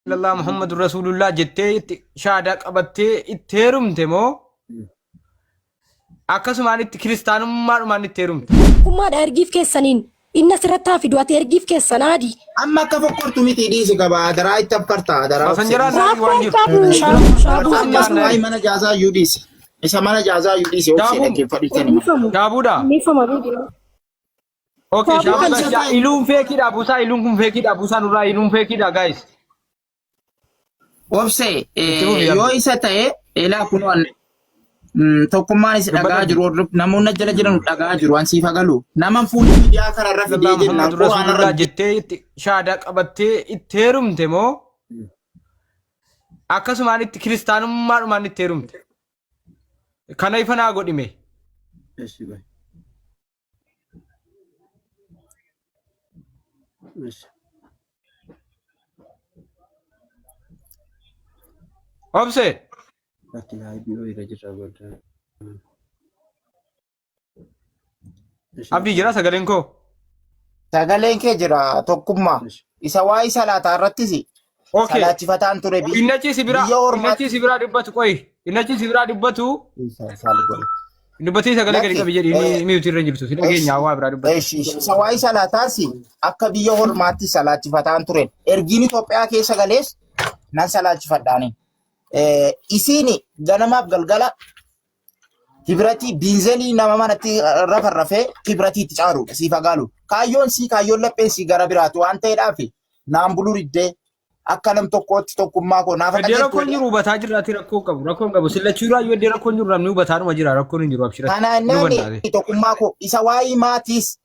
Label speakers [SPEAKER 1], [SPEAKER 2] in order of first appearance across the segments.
[SPEAKER 1] الله محمد رسول الله جتة شهادة قبته إتهرم تمو أكاسو ماني كريستانو ماني تهرم
[SPEAKER 2] كم أرجيف كيسانين إن سرتها في دوات أرجيف كيسانادي
[SPEAKER 3] أما كفكرت ميتي دي سكبا دراي تبكرتا درا
[SPEAKER 1] سنجرا ناني وانجيف
[SPEAKER 3] أما سماي mana jaza yudis isa mana jaza yudis oke dake faditani
[SPEAKER 1] Dabuda Oke Shabuda ilum feki da busa ilum kum feki da busa nura ilum feki da guys
[SPEAKER 3] obse yo isa ta'e ela kuno tokkummaan is dhagaa jiru namoonni jala jiran dhagaa jiru an siif agalu naman fuulli miidiyaa kanarra fidee
[SPEAKER 1] Muhammad Rasulullah jettee shaada qabattee itti heerumte moo akkasumaan itti kiristaanummaadhumaan itti heerumte kana ifa naa godhime obse Abdi jira sagaleen koo.
[SPEAKER 3] Sagaleen kee jira tokkummaa. Isa waa'ee salaataa irrattisi. Salaachifataan ture biyya.
[SPEAKER 1] Innachi sibiraa dubbatu qoyi. Innachi sibiraa dubbatu. Dubbatii sagalee gadi qabi jedhii miutii irra jirtu. Si dhageenya waa biraa dubbatu.
[SPEAKER 3] Isa waa'ee salaataas akka biyya hormaatti salaachifataan ture. Ergiin Itoophiyaa keessa galees nan salaachifadhaani. Isiin ganamaaf galgala Kibrati binzeli nama manatti rafarrafee kibratiitti caaruudha siif agaalu kaayyoon lapheen si gara biraatu waan ta'eedhaaf naan buluu diddee akka nam tokkootti tokkummaa koo naaf
[SPEAKER 1] dhageessu. Rakkoon jiru hubataa jirraati rakkoon qabu sillachuu irraa yoo rakkoon jiru namni hubataadhuma jira rakkoon hin jiru abshira.
[SPEAKER 3] Kana inni tokkummaa koo isa waa'ee maatiis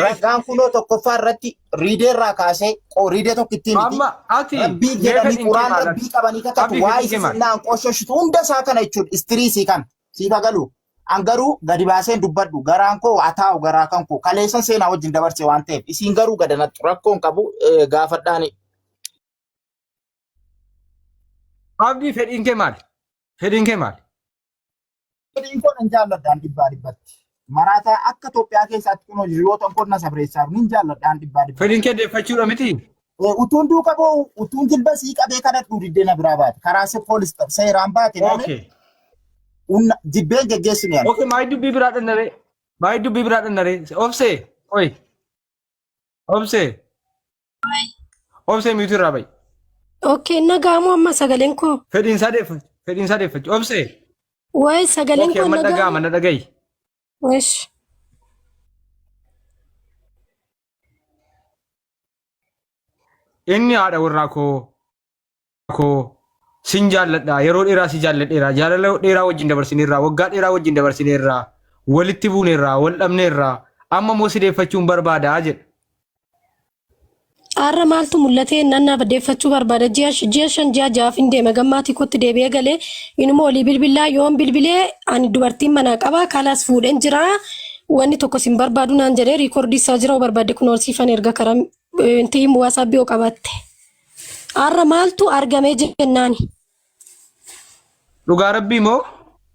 [SPEAKER 3] ragaan kunoo tokkoffaa irratti riidee irraa kaasee riidee tokko ittiin miti rabbii jedhanii quraan rabbii qabanii kakatu waa'ee sinnaan qoshoshitu hunda isaa kana jechuudha istiriisii kan. Siif agalu angaruu gadi baaseen dubbadhu garaan koo ataa'u garaa kan koo kaleessan seenaa wajjin dabarse waan ta'eef isiin garuu gadanatti rakkoon qabu gaafadhaani.
[SPEAKER 1] Abdii fedhiin kee maali? Fedhiin kee maali?
[SPEAKER 3] Fedhiin koo nan jaalladhaan dhibbaa dhibbatti. Maraataa akka Itoophiyaa keessatti kun hojii kun na sabreessaaru nin jaalladhaan dhibbaa dhibbatti.
[SPEAKER 1] Fedhiin kee deeffachuudha miti?
[SPEAKER 3] Utuun duuka boo utuun jilba sii qabee kadhadhu diddee na biraa baate karaa poolis seeraan baate namni. Jibbeen geggeessinu yaala.
[SPEAKER 1] Okay, maayii dubbii biraa dhannaree. Maayii dubbii biraa dhannaree. Obsee. Oyi. Obsee. Obsee miutii irraa bayi.
[SPEAKER 2] Okay, nagaamu amma sagaleen koo.
[SPEAKER 1] Fedhiinsaa deeffachu. Obsee.
[SPEAKER 2] Waa'ee sagaleen koo
[SPEAKER 1] nagaamu. Okay, amma na dhagayi.
[SPEAKER 2] Wesh.
[SPEAKER 1] Inni haadha warraa koo. Sin jaalladha yeroo dheeraa si jaalladheera jaalala dheeraa wajjin dabarsineerra waggaa dheeraa wajjin dabarsineerra walitti buuneerra wal dhabneerra amma moo si deeffachuun barbaada jedha.
[SPEAKER 2] Arra maaltu mul'ate nannaaf deeffachuu barbaada ji'a shan ji'a jaaf hin deema gammaatii kootti deebi'ee galee inuma olii bilbilaa yoon bilbilee ani dubartiin manaa qaba kalaas fuudheen jira wanni tokko sin barbaadu naan jedhee riikoordii isaa jira barbaadde kun horsiifan erga karaa inti waasaabbii oo qabatte. Arra maaltu argamee jennaani?
[SPEAKER 1] Dhugaa rabbii moo?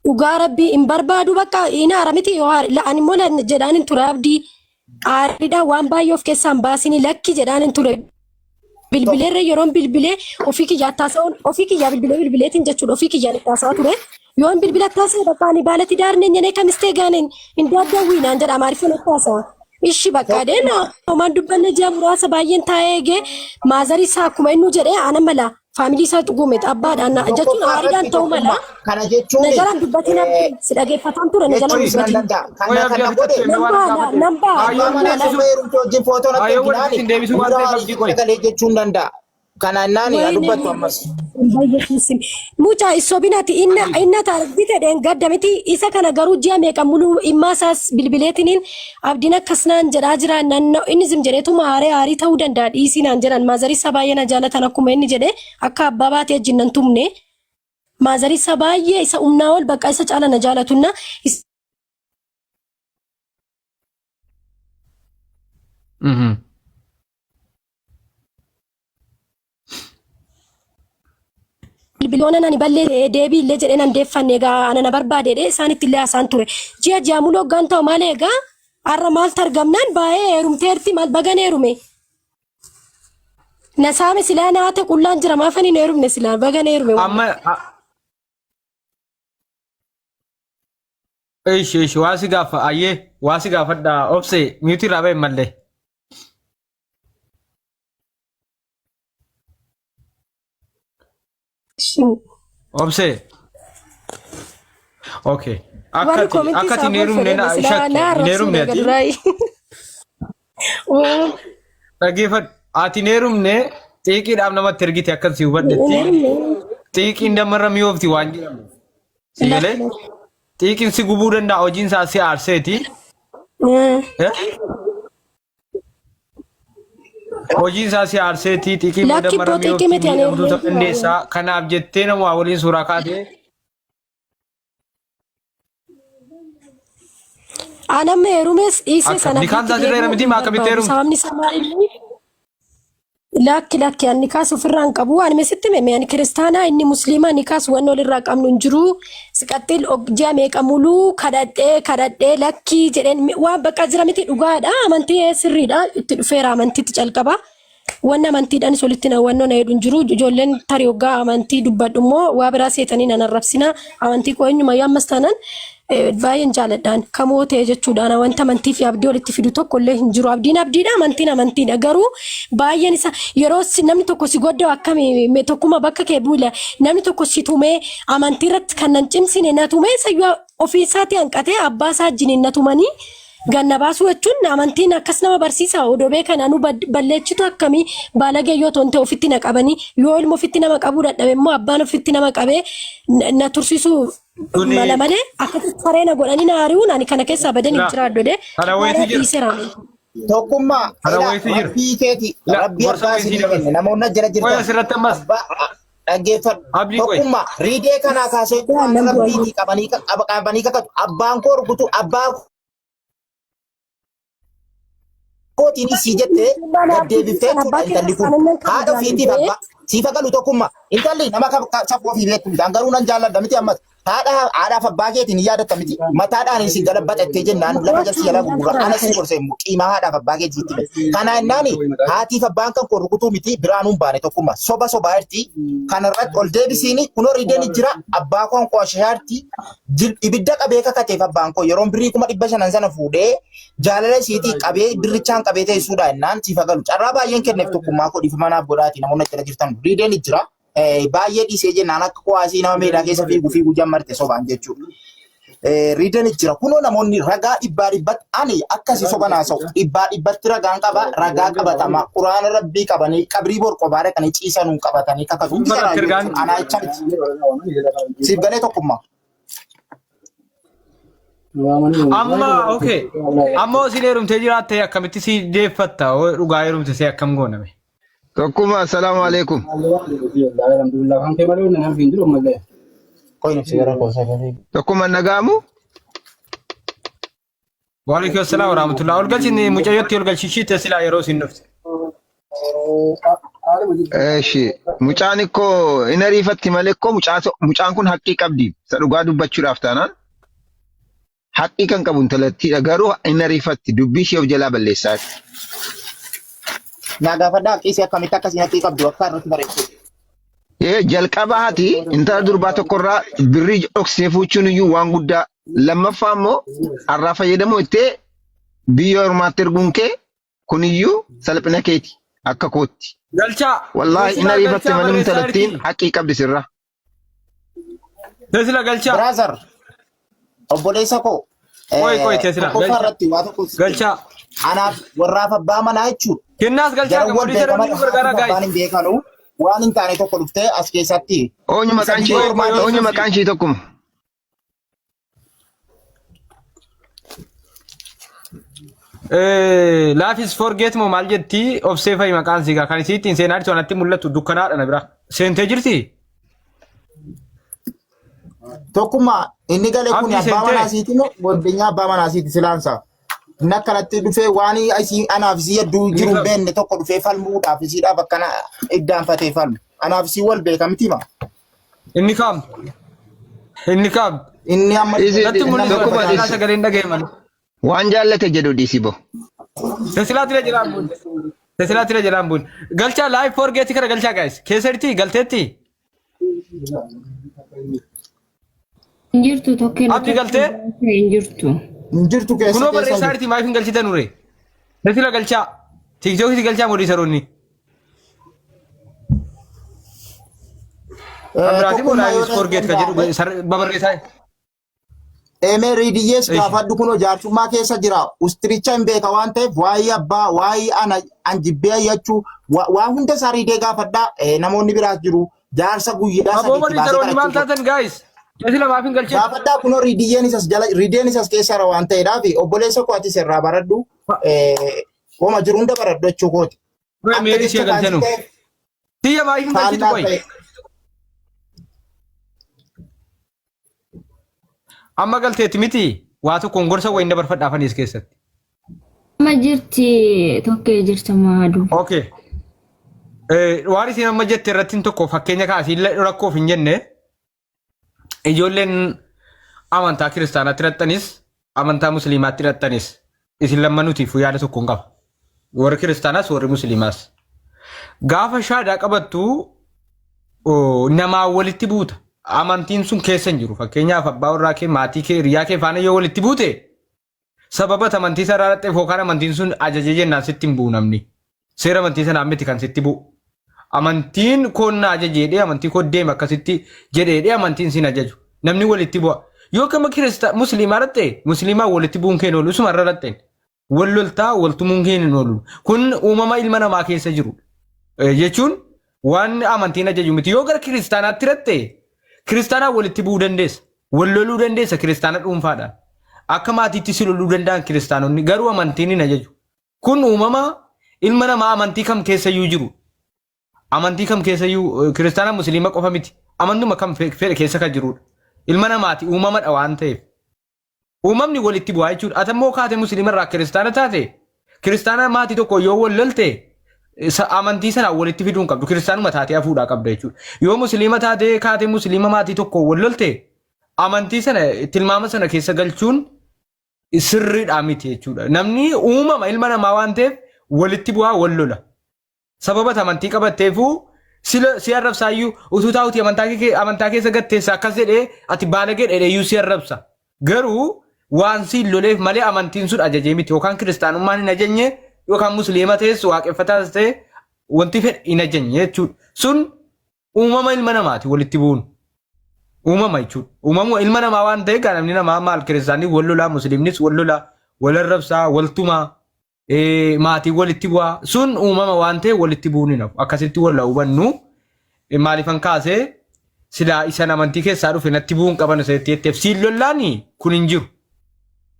[SPEAKER 2] Dhugaa rabbii hin barbaadu bakka ina aramiti yoo ani immoo jedhaan hin ture abdii aariidhaan waan baay'ee of keessaan baasini lakki jedhaan hin ture. Bilbileerra yeroon bilbilee ofii kiyyaa taasa'uun ofii kiyyaa bilbileetiin jechuudha ofii kiyyaan taasa'aa ture. Yoon bilbila taasa'e bakka ani baalatti daarnee nyenee kamistee gaaneen hin daaddaawwiinaan jedha maariifan taasa'aa. Ishi bakka deena homaan dubbanne ji'a muraasa baay'een taa'ee eegee maazarii isaa akkuma inni jedhee ana mala faamilii isaa dhugume abbaadhaan jechuun aariidhaan ta'uu mala.
[SPEAKER 3] Kana jechuun
[SPEAKER 2] najaraan dubbatiin si dhageeffataan ture najaraan dubbatiin.
[SPEAKER 3] Jechuun danda'a. Kana naani dubbatu ammas.
[SPEAKER 2] Mucaa isobinaati inna taarbite dheen gaddamiti isa kana garuu ji'a meeqa muluu immaa isaas bilbileetiniin abdiin akkasnaan jedhaa jira naannoo inni sim jedheetuma aarii ta'uu danda'a dhiisinaan jedhan maazarii isaa baay'ee na jaalatan akkuma inni jedhe akka abbaa baatee jinnan tumne maazarii isaa baay'ee isa humnaa ol bakka isa caala na jaalatunna. Bilbiloona nani ballee deebii illee jedhee nan deeffanne egaa ana na barbaadee isaanitti illee haasaan ture. Ji'a muloo hoggaan ta'u malee egaa har'a maaltu argamnaan baay'ee heerumteerti maal bagan heerume. Nasaame silaa naate qullaan jira maafani na heerumne silaa baga na heerume.
[SPEAKER 1] Amma ishi waasi gaafa ayyee waasi gaafadha obse miyuutii irraa bahe mallee. Obse. Okay. Akkati neerumne na shakki neerumne ati. Dhaggeeffadhu ati neerumne xiiqiidhaaf namatti ergite akkasii hubadhetti xiiqiin damarra mi'oofti waan jedhamu. Si galee xiiqiin si gubuu danda'a hojiin isaa si aarseeti. Hojiin isaa si aarseeti xiiqiin damarra mi'oofti dandeessaa kanaaf jettee nama waliin suuraa kaatee.
[SPEAKER 2] Anam heerumes dhiisee sana.
[SPEAKER 1] Nikaan taasirra miti maa akkamitti heerumu?
[SPEAKER 2] Sababni isaa maali? Lakki ani kaas ofirraa hin qabu. Ani mesitti mee ani kiristaanaa inni musliimaa ni kaas waan walirraa qabnu hin jiru. Siqattil ji'a meeqa muluu kadhadhee lakki jedheen waan bakka jira miti dhugaadha. Amantii sirriidha. Itti dhufeera amantiitti calqaba. Waan amantiidhaan solitti na waan na hedduun jiru. Ijoolleen tarii hoggaa amantii dubbadhu immoo waa biraa seetanii nan arrabsina. Amantii koo eenyuma yaammas taanaan baay'een jaaladhaan kamoo ta'e jechuudhaan wanta amantii fi abdii walitti fidu tokko illee hin jiru. Abdiin abdiidha amantiin amantiidha garuu baay'een isa yeroo namni tokko si godda akkamii tokkuma bakka kee buula namni tokko si tumee amantii irratti kan nan cimsine na tumee sayyoo ofii isaatii hanqatee abbaa isaa wajjiniin na tumanii ganna baasuu jechuun amantiin akkas nama barsiisa odoo beekan anu balleessitu akkamii baalagee yoo tonte ofitti na qabanii yoo ilma ofitti nama qabuu dadhabe immoo abbaan ofitti nama qabee na tursiisuu mala malee akkasitti sareena godhanii na ari'uun ani kana keessaa badan hin jiraadhu de.
[SPEAKER 3] Tokkummaa rabbii keeti rabbii abbaa isin kenne namoonni jala jirtan dhaggeeffadhu. Tokkummaa riidee kanaa kaasee rabbii qabanii kakatu abbaan koo rukutu abbaa kootiin si jettee deddeebiftee intalli kun haadha ofiitiif abbaa siifa galu tokkummaa intalli nama saffoo ofii beektu garuu nan jaalladha miti ammas haadhaaf abbaa keetiin yaadatta miti mataadhaan isin galabbaxattee jennaan lafa jalsi jala gurgura ana si gorsee qiimaa haadhaaf abbaa keetiitti kana innaan haatiif abbaan kan koo rukutuu miti biraanuun baane tokkummaa soba sobaa jirti kanarratti ol deebisiini kunoo riideen jira abbaa koon qooshaarti ibidda qabee kakateef abbaan koo yeroon birrii 500 sana fuudhee jaalala isiitii qabee birrichaan qabee teessuudha innaan siifa galu carraa baay'een kenneef tokkummaa koo dhiifa manaaf godhaati namoonni jala jirtan riideen jira. Baay'ee dhiisee jennaan akka kuwaasii nama meedaa keessa fiiguu jammarte sobaan jechuudha. Riideen jira kunoo namoonni ragaa dhibbatti ani akkasii soba naasa'u dhibbatti ragaan qaba ragaa qabatama quraana rabbii qabanii qabrii borqobaadha kan ciisanuu qabatanii kakatu anaa jechaan siif galee tokkummaa.
[SPEAKER 1] Amma okay amma si heerumtee jiraatte akkamitti si deeffatta dhugaa heerumte see akkam gooname.
[SPEAKER 4] Tokkuma assalamu alaikum. Tokkuma nagaamu.
[SPEAKER 1] Waalaikum assalam warahmatullah. Olgalchini mucayyotti olgalchishite sila yeroo sin dhufte.
[SPEAKER 4] Eeshi mucaan ikkoo in ariifatti malee ikkoo mucaan kun haqqii qabdi. Isa dhugaa dubbachuudhaaf taanaan haqqii kan qabu intalattiidha garuu in ariifatti dubbii ishee of jalaa balleessaati.
[SPEAKER 3] Nagafadhaa qisi akkamitti akkasii haqqii qabdu akka irratti bareechu.
[SPEAKER 4] Jalqabaati intala durbaa tokkorraa birrii dhoksee fuuchuun iyyuu waan guddaa lammaffaa immoo har'aa fayyadamoo ittee biyya ormaatti erguun kee kuniyyuu salphina keeti akka kootti.
[SPEAKER 1] Galchaa.
[SPEAKER 4] Wallaahi in ariifatte malee intalattiin haqqii qabdi sirraa.
[SPEAKER 1] Tesla galchaa.
[SPEAKER 3] Brother. Obboleessa koo.
[SPEAKER 1] Qoy Tesla. Galchaa.
[SPEAKER 3] Anaaf warraaf abbaa manaa jechuudha.
[SPEAKER 1] Kennaas galchaa kan pooliisa dhabanii gargaara gaa'e.
[SPEAKER 3] Waan hin taane tokko dhuftee as keessatti.
[SPEAKER 4] Oonyu maqaan ishii tokkuma.
[SPEAKER 1] Life is forget moo maal jetti obsee fa'i maqaan siigaa kan isiittiin seenaa jirtu anatti mul'atu dukkanaadha na bira. Seentee jirti?
[SPEAKER 3] Tokkummaa inni galee kun abbaa manaa isiiti moo godinyaa abbaa manaa isiiti silaansaa. Inni akkanatti dhufee waan anaaf isii hedduu jiru beenne tokko dhufee falmuudhaaf isiidhaaf akkana iddaanfatee falmu. Anaaf isii wal beeka miti ma.
[SPEAKER 1] Inni kam?
[SPEAKER 3] Inni amma
[SPEAKER 1] irratti mul'atu sagaleen dhageeman.
[SPEAKER 4] Waan jaallate jedhu dhiisi bo.
[SPEAKER 1] Silaatti jira. Tesla tira jalan bun. Galcha live forget kara galcha guys. Keserti galtetti.
[SPEAKER 5] Injirtu tokkeen
[SPEAKER 1] Abdi galte.
[SPEAKER 5] injirtu.
[SPEAKER 3] Injirtu keessa
[SPEAKER 1] Kuno
[SPEAKER 3] keessa.
[SPEAKER 1] barreessaarti maaf hin galchita nure. Tesla galcha. TikTok galcha modi saronni. Abrati mo live forget ka jedhu babarreessaa.
[SPEAKER 3] Eme ridiyes gaafadhu kuno jaarsummaa keessa jira. Ustiricha hin beeka waan ta'eef waa'ee abbaa waa'ee ana anjibbee jechuu waa hunda isaa ridee gaafadhaa namoonni biraas jiru. Jaarsa guyyaa
[SPEAKER 1] sadii baasee garachuu. Maal taatan guys? Tesla maaf hin galchita?
[SPEAKER 3] Gaafadhaa kuno ridiyeen isas jala rideen isas keessa waan ta'eedhaaf obboleessa koo atis irraa baradhu. Wama jiru hunda baradhu jechuu kooti.
[SPEAKER 1] Meerii ishee galchanu. Tiyya maaf hin galchitu qoyi? Amma galteetti miti waa tokkoon gorsa wayii dabarfadhaafanis keessatti.
[SPEAKER 5] Amma jirti tokkee jirta maadu.
[SPEAKER 1] Okay. Waan isin amma jette irratti tokko fakkeenya kaasii rakkoof hin jenne ijoolleen amantaa kiristaanaatti hidhattanis amantaa musliimaatti hidhattanis isin lammanuutiif yaada tokkoon qaba. Warri kiristaanaas warri musliimaas. Gaafa shaadaa qabattu namaa walitti buuta. Amantiin sun keessa hin jiru. Fakkeenyaaf abbaa warraa kee maatii kee hiriyaa kee faana yoo walitti buute sababa amantii sana irratti yookaan amantiin sun ajajee jennaan sitti hin bu'u namni. Seera amantii sanaa miti kan sitti bu'u. Amantiin koon ajajeedhee amantii koo deema akkasitti jedheedhee amantiin sin ajaju. Namni walitti bu'a. Yoo kama musliimaa irratti musliimaa walitti bu'uun kee oolu suma irra irratti wal loltaa waltumuun kee hin oolu. Kun uumama ilma namaa keessa jiru. Jechuun waan amantiin ajaju miti yoo gara kiristaanaatti hidhatte kiristaanaa walitti bu'uu dandeessa. Wal loluu dandeessa kiristaana dhuunfaadhaan. Akka maatiitti si loluu danda'an kiristaanonni garuu amantiin hin ajaju. Kun uumama ilma namaa amantii kam keessayyuu jiru. Amantii kam keessayyuu kiristaana musliima qofa miti. Amantuma kam fedhe keessa kan jirudha. Ilma namaati uumamadha waan ta'eef. Uumamni walitti bu'aa jechuudha. Atammoo kaate musliima irraa kiristaana taate kiristaana maatii tokko yoo wal lolte amantii sana walitti fiduun qabdu kiristaanuma taatee hafuudhaa qabda jechuudha. Yoo musliima taatee kaatee musliima maatii tokko wal lolte amantii sana tilmaama sana keessa galchuun sirriidhaa miti jechuudha. Namni uumama ilma namaa waan ta'eef walitti bu'aa wal lola. Sababa amantii qabatteefuu si arrabsaayyuu utuu taa'uti amantaa keessa gatteessa akkas jedhee ati baalagee dheedheeyyuu si arrabsa. Garuu waan si loleef malee amantiin sun ajajee miti yookaan kiristaanummaan hin ajajne yookaan musliima ta'es waaqeffataas ta'e wanti fedhe hin ajajne jechuudha. Sun uumama ilma namaati walitti bu'uun. Uumama jechuudha. Uumama ilma namaa waan ta'eef namni namaa maal kiristaanii wal lolaa musliimnis wal lolaa wal arrabsaa wal tumaa maatii walitti bu'aa. Sun uumama waan ta'eef walitti bu'uun hin hafu. Akkasitti wal hubannu maaliifan kaasee silaa isan amantii keessaa dhufe natti bu'uun qaban isatti jetteef siin lollaanii kun hin jiru.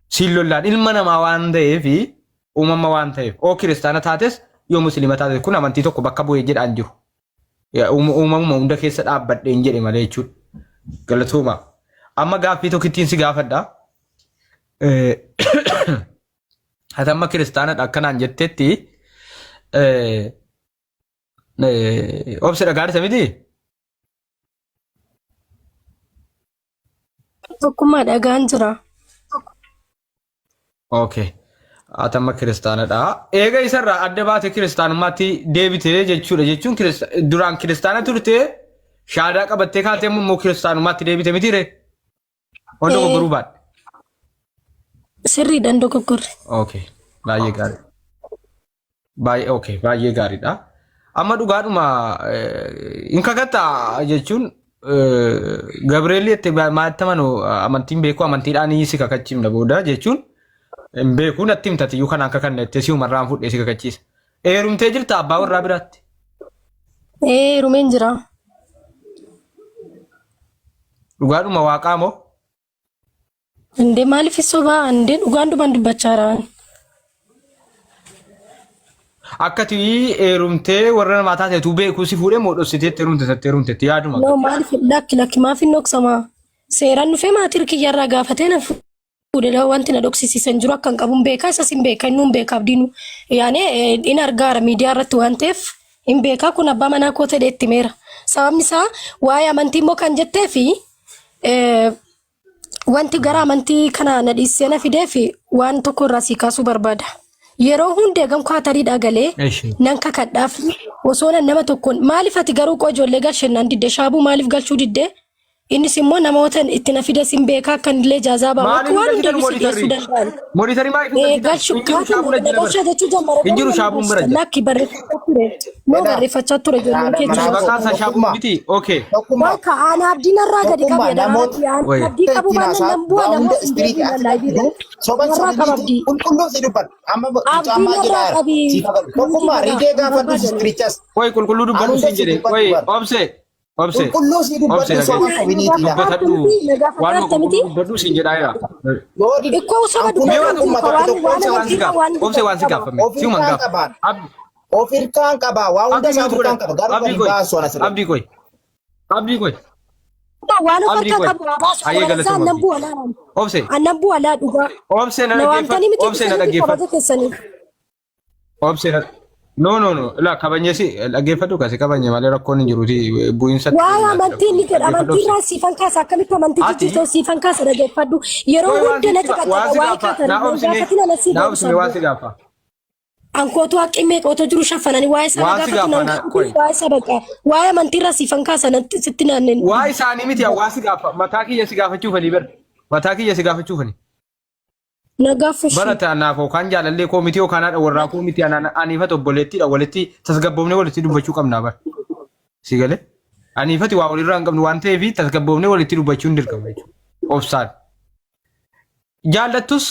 [SPEAKER 1] Siin lollaan ilma namaa waan ta'eefi uumama waan ta'eef oo kiristaana taates yoo musliima taates kun amantii tokko bakka bu'ee jedhaan jiru. Uumamuma hunda keessa dhaabbadheen jedhe malee jechuudha. Galatooma. Amma gaaffii tokkittiin si gaafadha. Ati amma kiristaanadha akkanaan jettetti obsi dhagaadhisa miti?
[SPEAKER 2] Tokkummaa dhagaan jira.
[SPEAKER 1] Okay. Ati amma kiristaanadha. Eega isarraa adda baate kiristaanummaatti deebite jechuudha. Jechuun duraan kiristaana turte shaadaa qabattee kaatee immoo kiristaanummaatti deebite mitiire? Wanta gogoruu baadhe.
[SPEAKER 2] Sirriidhaan dogoggorre.
[SPEAKER 1] Okay. Baay'ee gaarii. Baay'ee gaariidha. Amma dhugaadhuma hin kakattaa jechuun Gabriel itti maattaman amantiin beeku amantiidhaan si kakachiifna booda jechuun hin beeku natti himtati yookaan akka kan itti si umarraan fudhee si kakachiisa. Heerumtee jirta abbaa warraa biraatti?
[SPEAKER 2] Heerumeen jira.
[SPEAKER 1] Dhugaadhuma waaqaa moo?
[SPEAKER 2] Indee maaliif sobaa indee dhugaan duban dubbachaa jiraan.
[SPEAKER 1] Akkati heerumtee warra namaa taateetu beeku si fuudhee moo dhossiteetti heerumteetti yaaduma.
[SPEAKER 2] No maaliif lakki maaf hin dhoksamaa. Seeraan dhufee maatii kiyyarraa gaafatee na fuudhee wanti na dhoksisiisan jiru akka hin qabuun beekaa isas hin beekaa inni hin beekaaf diinu. Yaani in argaara miidiyaa irratti waan ta'eef hin beekaa kun abbaa manaa koo ta'ee itti meera. Sababni isaa waa'ee amantii immoo kan jettee fi wanti gara amantii kana na dhiissee na fidee fi waan tokko irraa sii kaasuu barbaada. yeroo hundee gam kwaatariidha galee nan kakadhaaf osoo nama tokkoon maaliif ati garuu qojoollee galchannaan didde shaabuu maaliif galchuu didde innis immoo namootan itti na fide sin beekaa kan illee jaazaa ba'a akka waan hunda bisi dhiyeessuu danda'an.
[SPEAKER 1] Monitarii maaliif
[SPEAKER 2] galchuu kaatan jechuu jammara
[SPEAKER 1] injiru shaabuun bira
[SPEAKER 2] lakki barreeffachaa ture moo barreeffachaa ture ijoolleen keessa.
[SPEAKER 1] Maqaan shaabuun miti okay.
[SPEAKER 2] Bakka aanaa abdiin irraa gadi qabedha abdii qabu baannaan nan bu'a namoota istiriitii laayibii irraa qaba abdii.
[SPEAKER 3] Qulqulluu si dubban amma
[SPEAKER 2] Abdiin irraa qabi.
[SPEAKER 3] tokkummaa riidee gaafadhu istiriichas.
[SPEAKER 1] Way qulqulluu dubbadhu siin jedhe way obse. Obse.
[SPEAKER 3] Qulqulluu si dubbadhu soba qabiniitiidha.
[SPEAKER 1] Dubbadhu waan dubbadhu siin jedhaa
[SPEAKER 2] Ikkoo soba dubbadhu
[SPEAKER 1] obse waan si gaafame si uuman gaafa.
[SPEAKER 3] Ofirkaan qaba waan hunda isaa ofirkaan qaba garuu kan baasu ana sirrii.
[SPEAKER 1] Abdii koy. Abdii koy.
[SPEAKER 2] waan ofirkaa qabu baasu isaan nan bu'a laa.
[SPEAKER 1] Obse.
[SPEAKER 2] Annan bu'a laa dhugaa.
[SPEAKER 1] Obse na dhaggeeffatu. Obse na dhaggeeffatu. Obse na No. La kabanyesi dhaggeeffatu kasi kabanye malee rakkoon hin jiruti bu'insa.
[SPEAKER 2] Waa amantiin ni jedha amantiin raa siifan kaasa akkamitti amantii jijjiirtoo siifan kaasa dhaggeeffadhu yeroo hunda natti qaqqaba waa kaatanii gaafatina na siifan
[SPEAKER 1] kaasa. Waan si gaafa.
[SPEAKER 2] Ankootu haqqimee qootoo jiru shaffananii waa isaa gaafatina waa isaa baqa waa amantiin raa siifan kaasa natti sitti naanneen.
[SPEAKER 1] Waa isaanii miti waa si gaafa mataa kiyya si gaafachuufani bar mataa kiyya si gaafachuufani.
[SPEAKER 2] Nagaafushi.
[SPEAKER 1] Barata naafoo kan jaalallee koomitii yookaan haadha warraa koomitii aniifata obboleettiidha walitti tasgabboofnee walitti dubbachuu qabnaa bar. Si galee aniifati waa walirraa hin qabnu waan ta'eef tasgabboofnee walitti dubbachuu hin dirqamu jechuudha. Obsaan. Jaallattus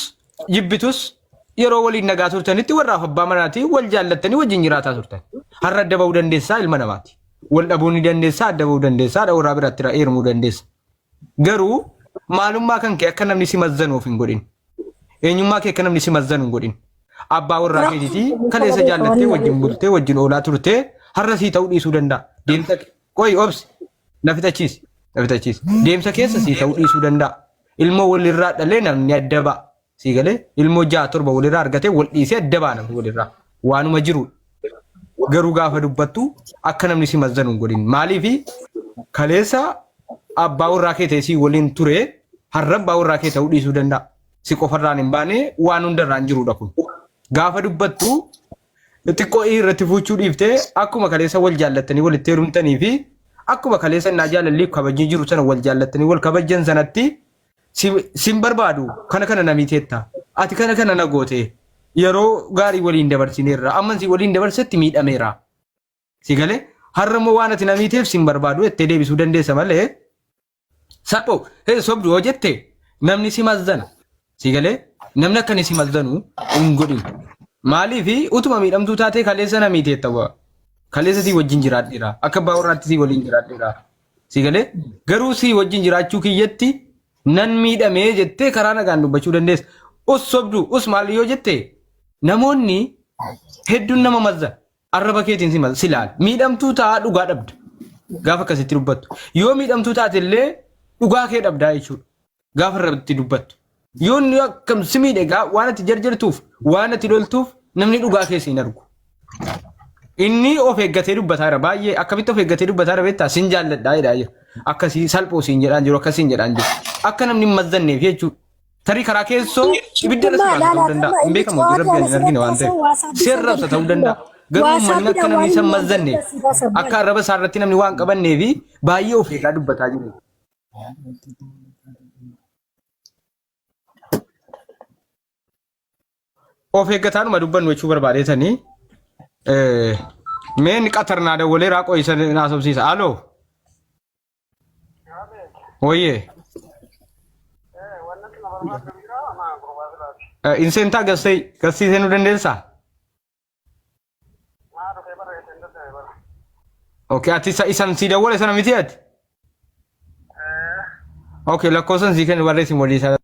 [SPEAKER 1] jibbitus yeroo waliin nagaa turtanitti warraaf abbaa manaatii wal jaallattanii wajjin jiraataa turtan. Har'a adda bahuu dandeessaa ilma namaati. Wal dhabuu ni dandeessaa adda bahuu dandeessaa haadha warraa biraatti eermuu dandeessa. Garuu maalummaa kan kee akka namni si mazzanuuf hin godhin. Eenyummaa kee akka namni si mazzanu hin godhin. Abbaa warraa keetiitii kaleessa jaallattee wajjin bultee wajjin oolaa turtee har'a sii ta'uu dhiisuu danda'a. Deemsa qoyi obsi na fixachiisi. Deemsa keessa sii ta'uu dhiisuu danda'a. Ilmoo walirraa dhalee namni adda ba'a. Sii galee ilmoo 6-7 walirraa argatee wal dhiisee adda ba'a namni walirraa. Waanuma jiru. Garuu gaafa dubbattu akka namni si mazzanu hin godhin. Maaliifi kaleessa abbaa warraa kee ta'e sii waliin ture har'a abbaa warraa kee ta'uu dhiisuu danda'a. Si qofarraan hin baane waan hundarraan jirudha kun. Gaafa dubbattu xiqqoo irratti fuuchuu dhiiftee akkuma kaleessa wal jaallattanii walitti heerumtanii fi akkuma kaleessa innaa jaalallii kabajii jiru sana wal jaallattanii wal kabajan sanatti sin barbaadu kana namiiteetta. Ati kana na goote yeroo gaarii waliin dabarsineerra amma si waliin dabarsetti miidhameera. Si galee har'ammoo waan ati namiiteef sin barbaadu ettee deebisuu dandeessa malee saphoo sobdu hoo jette namni si mazzana. Si galee namni akka si mazzanu hin godhin. Maaliifi utuma miidhamtuu taatee kaleessa na miiteetta bu'a. Kaleessa si wajjin jiraadheera. Akka abbaa warraatti si waliin jiraadheera. Si galee garuu si wajjin jiraachuu kiyyatti nan miidhamee jettee karaa nagaan dubbachuu dandeessa. Us sobdu us maali yoo jettee namoonni hedduun nama mazzan arraba keetiin si laal. Miidhamtuu ta'a dhugaa dhabda. Gaafa akkasitti dubbattu. Yoo miidhamtuu taate illee dhugaa kee dhabdaa jechuudha. Gaafa irratti dubbattu. Yoon akkam si miidhagaa waan ati jarjartuuf waan ati loltuuf namni dhugaa keessa hin argu. Inni of eeggatee dubbataara baay'ee akkamitti of eeggatee dubbataara beektaa sin jaalladhaa jedhaa jira. Akkasii salphoo siin jedhaan jiru akkasiin jedhaan jiru. Akka namni hin mazzanneef jechuudha. Tarii karaa keessoo ibidda irra si ta'uu danda'a. Hin beekamu rabbi hin argine waan ta'eef. Seerrabsa ta'uu danda'a. Garuu uummanni akka namni isa mazzanneef akka arraba isaa irratti namni waan qabannee fi baay'ee of eegaa dubbataa jiru. Of eeggataanuma dubbannu jechuu barbaadeetanii meen qatarnaa dawwalee raaqoo isa naasofsiisa. Aloo. Oyyee. Inseentaa gassii seenuu dandeessaa? Okay, ati isan si dawwale sana miti ati? Okay, lakkoofsan sii kennu barreessi modii isaa.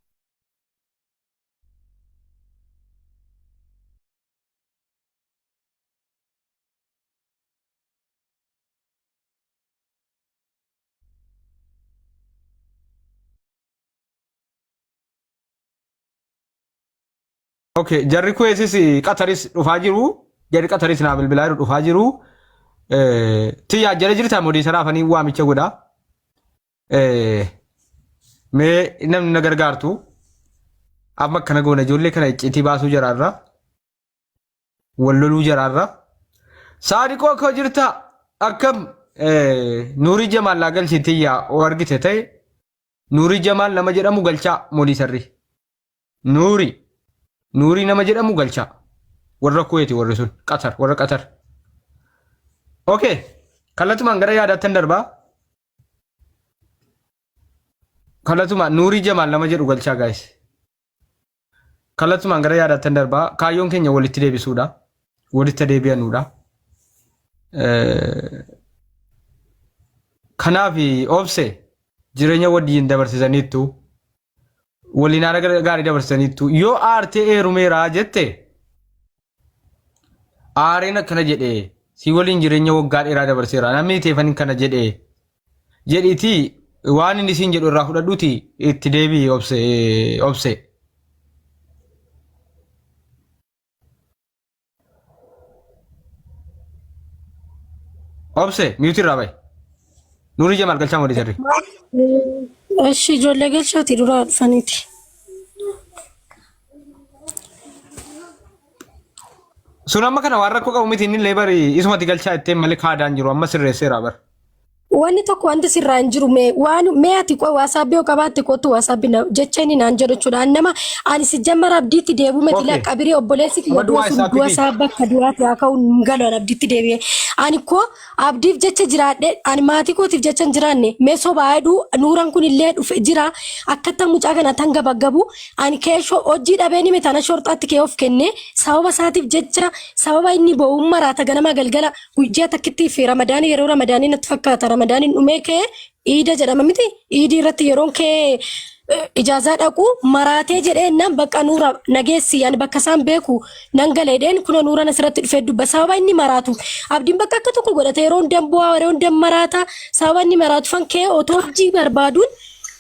[SPEAKER 1] Okay, jarri kuesis Qataris dhufaa jiru. Jarri Qataris naa bilbilaa jiru dhufaa jiru. Tiyyaa jala jirtaa modii saraafanii waamicha godha. Mee namni na gargaartu amma akkana goona ijoollee kana icciitii baasuu jiraarra. walloluu jaraarra saadiqoo koo jirta akkam nuuri jamaal laa galchitiyyaa oo argite ta'e nuuri jamaal nama jedhamu galchaa molii sarri nuuri nama jedhamu galchaa warra kuweeti warri sun warra qatar okay kallattumaan gara yaadaattan darbaa kallattumaan nuuri jamaal nama jedhu galchaa gaayis kallattumaan gara yaadaattan darbaa kaayyoon keenya walitti deebisuudha walitti deebi'anuudha kanaaf obse jireenya waliin dabarsitaniittu waliin haala gaarii dabarsitaniittu yoo aartee eerumeeraa jette aareen akkana jedhee si waliin jireenya waggaa dheeraa dabarseera namni teefaniin kana jedhee jedhiitii waan inni siin jedhu irraa fudhadhuuti itti deebii obse obse miyuuti irraa bahe nuuri jamaal galchaa molii sarri
[SPEAKER 2] እሺ ጆለ ገልቻት ይዱራ ፈኒቲ
[SPEAKER 1] sunamma kana waan rakkoo qabu miti inni illee bari isumatti galchaa ittiin malee kaadaan jiru amma sirreesseera bar
[SPEAKER 2] wanni tokko wanti sirraa hin jiru mee ati qoy waasaabbii yoo qabaatte kootu waasaabbii jecha inni naan jedhu jechuudha nama ani si jammara abdiitti deebi'u miti laqqabiree obboleessi kiyya du'a saabba akka du'aatti haa ka'u galaan abdiitti deebi'e ani koo abdiif jecha jiraadhe ani maatii kootiif jecha hin jiraanne mee sobaa heduu nuuraan kun illee dhufe jira akkata mucaa kana tan gabaggabu ani keeshoo hojii dhabeeni metana shorxaatti kee of kenne sababa isaatiif jecha sababa inni bo'uun maraata ganama galgala guyyaa takkitti fi ramadaanii yeroo ramadaanii natti fakkaata ramadaanin dhumee kee iida jedhama miti iidii irratti yeroon kee ijaazaa dhaqu maraatee jedheennan bakka nuura nageessi yani bakka isaan beeku nan galeedheen kuna nuuraan asirratti dhufee dubba sababa inni maraatu abdiin bakka akka tokko godhate yeroon dambu'aa yeroon dammaraata sababa inni maraatu fan kee otoo hojii barbaaduun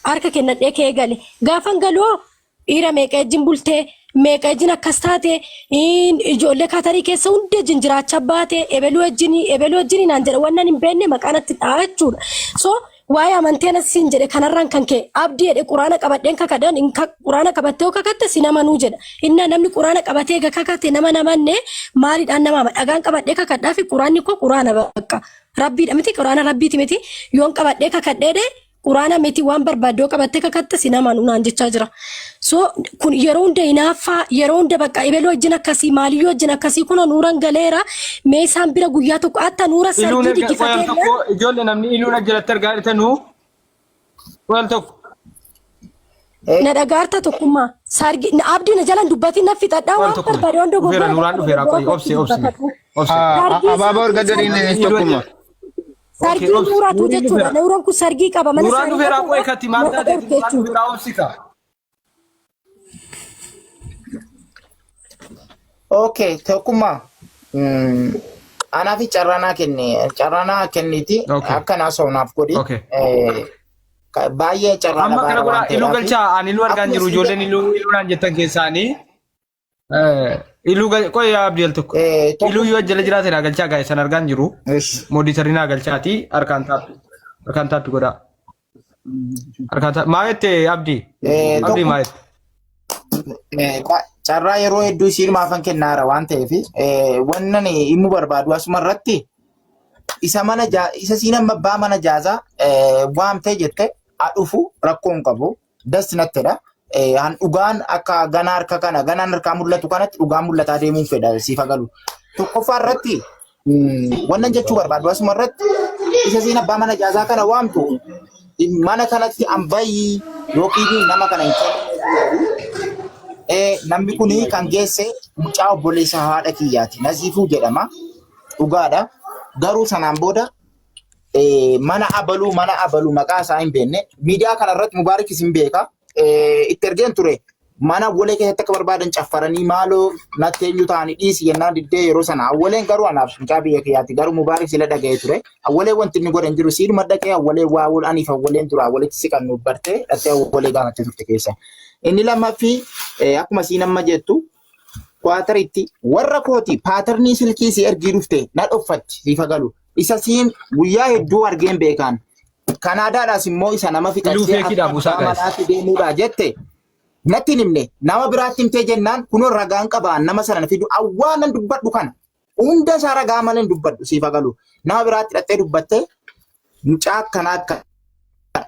[SPEAKER 2] harka kennadhee kee gale gaafan galoo dhiira meeqa ejjin bultee meeqa ejjin akkas taate ijoollee kaatarii keessa hundi ejjin jiraachaa baate ebeluu ejjini naan jedha wannan hin beekne maqaanatti dhaachuudha so waa'ee amanteen asiin jedhe kanarraan kan kee abdii jedhe quraana qabadheen kakadhan quraana qabattee yoo kakatte si namanuu jedha inna namni quraana qabatee kakate nama namanne maaliidhaan nama dhagaan qabadhee kakadhaa fi quraanni koo quraana bakka rabbiidha miti quraana rabbiiti miti yoon qabadhee kakadheedhe quraana miti waan barbaadde yoo qabattee kakatte si namanuu naan jechaa jira so kun yeroo hunda hinaaffaa yeroo hunda bakka ibeloo wajjin akkasii maaliyyoo wajjin akkasii kuna nuuran galeera mee isaan bira guyyaa tokko atta nuura sargii diggifateera
[SPEAKER 1] ijoollee namni iluun ajjalatti argaa dhitanu wal tokko
[SPEAKER 2] na dhagaarta tokkummaa sargii abdii na jalan dubbatiin na fixadhaa waan barbaade waan dogoggora
[SPEAKER 1] nuuraan dhufeera qoy obse
[SPEAKER 4] abaabaa argadariin tokkummaa
[SPEAKER 2] sargii nuuraatu jechuudha nuuraan kun sargii qaba mana
[SPEAKER 1] nuuraan dhufeera qoy katti maaddaa nuuraan dhufeera obsika
[SPEAKER 3] okay tokkummaa anaafi carraanaa kenniti akkanaa soonaaf godhi baay'ee carraana
[SPEAKER 1] amma kana godha iluu galchaa ani iluu argaan jiru ijoolleen iluudhaan jettan keessaanii iluu qoy abdii tokko iluu yoo jala jiraate naa galchaa gaa'e san argaan jiru mooditarii naa galchaati harkaan taattu godha harkaan taattu maayette abdii maayette
[SPEAKER 3] carraa yeroo hedduu isiin maafan kennaara waan ta'eef wannan himuu barbaadu asuma irratti isa siin amma abbaa mana jaazaa waamtee jette dhufu rakkoo hin qabu dasnattedha. Han dhugaan akka ganaan harkaa mul'atu kanatti dhugaan mul'ataa deemuun fedha siif agalu. Tokkoffaa irratti wannan jechuu barbaadu asuma irratti isa siin abbaa mana jaazaa kana waamtu mana kanatti ambayii yookiin nama kana hin namni kuni kan geesse mucaa obboleessa haadha kiyyaati. Naziifuu jedhama. Dhugaadha. Garuu sanaan booda mana abaluu maqaa isaa hin beekne miidiyaa kanarratti Mubaarak isin beeka. Itti ergeen ture mana awwalee keessatti akka barbaadan caffaranii maaloo natti eenyu ta'anii dhiisi yennaan diddee yeroo sana awwaleen garuu anaaf mucaa biyya kiyyaatti garuu Mubaarak sila dhaga'ee ture. Awwalee wanti inni godhan jiru siiduma dhaqee awwalee waa aniif awwaleen ture awwaleetti siqannu bartee dhattee awwalee gaafatti turte keessa. Inni lammaffii akkuma siin amma jettu kwaataritti warra kooti paatarnii silkii si ergii dhufte na dhoffatti siif agalu isa siin guyyaa hedduu argeen beekaan Kanaadaadhaas immoo isa nama fixattee manaatti deemuudha jette natti himne nama biraatti himtee jennaan kunoo ragaan qabaa nama sana fidu awwaanan dubbadhu kana hunda isaa ragaa malee dubbadhu siif agalu nama biraatti dhattee dubbattee mucaa kana akka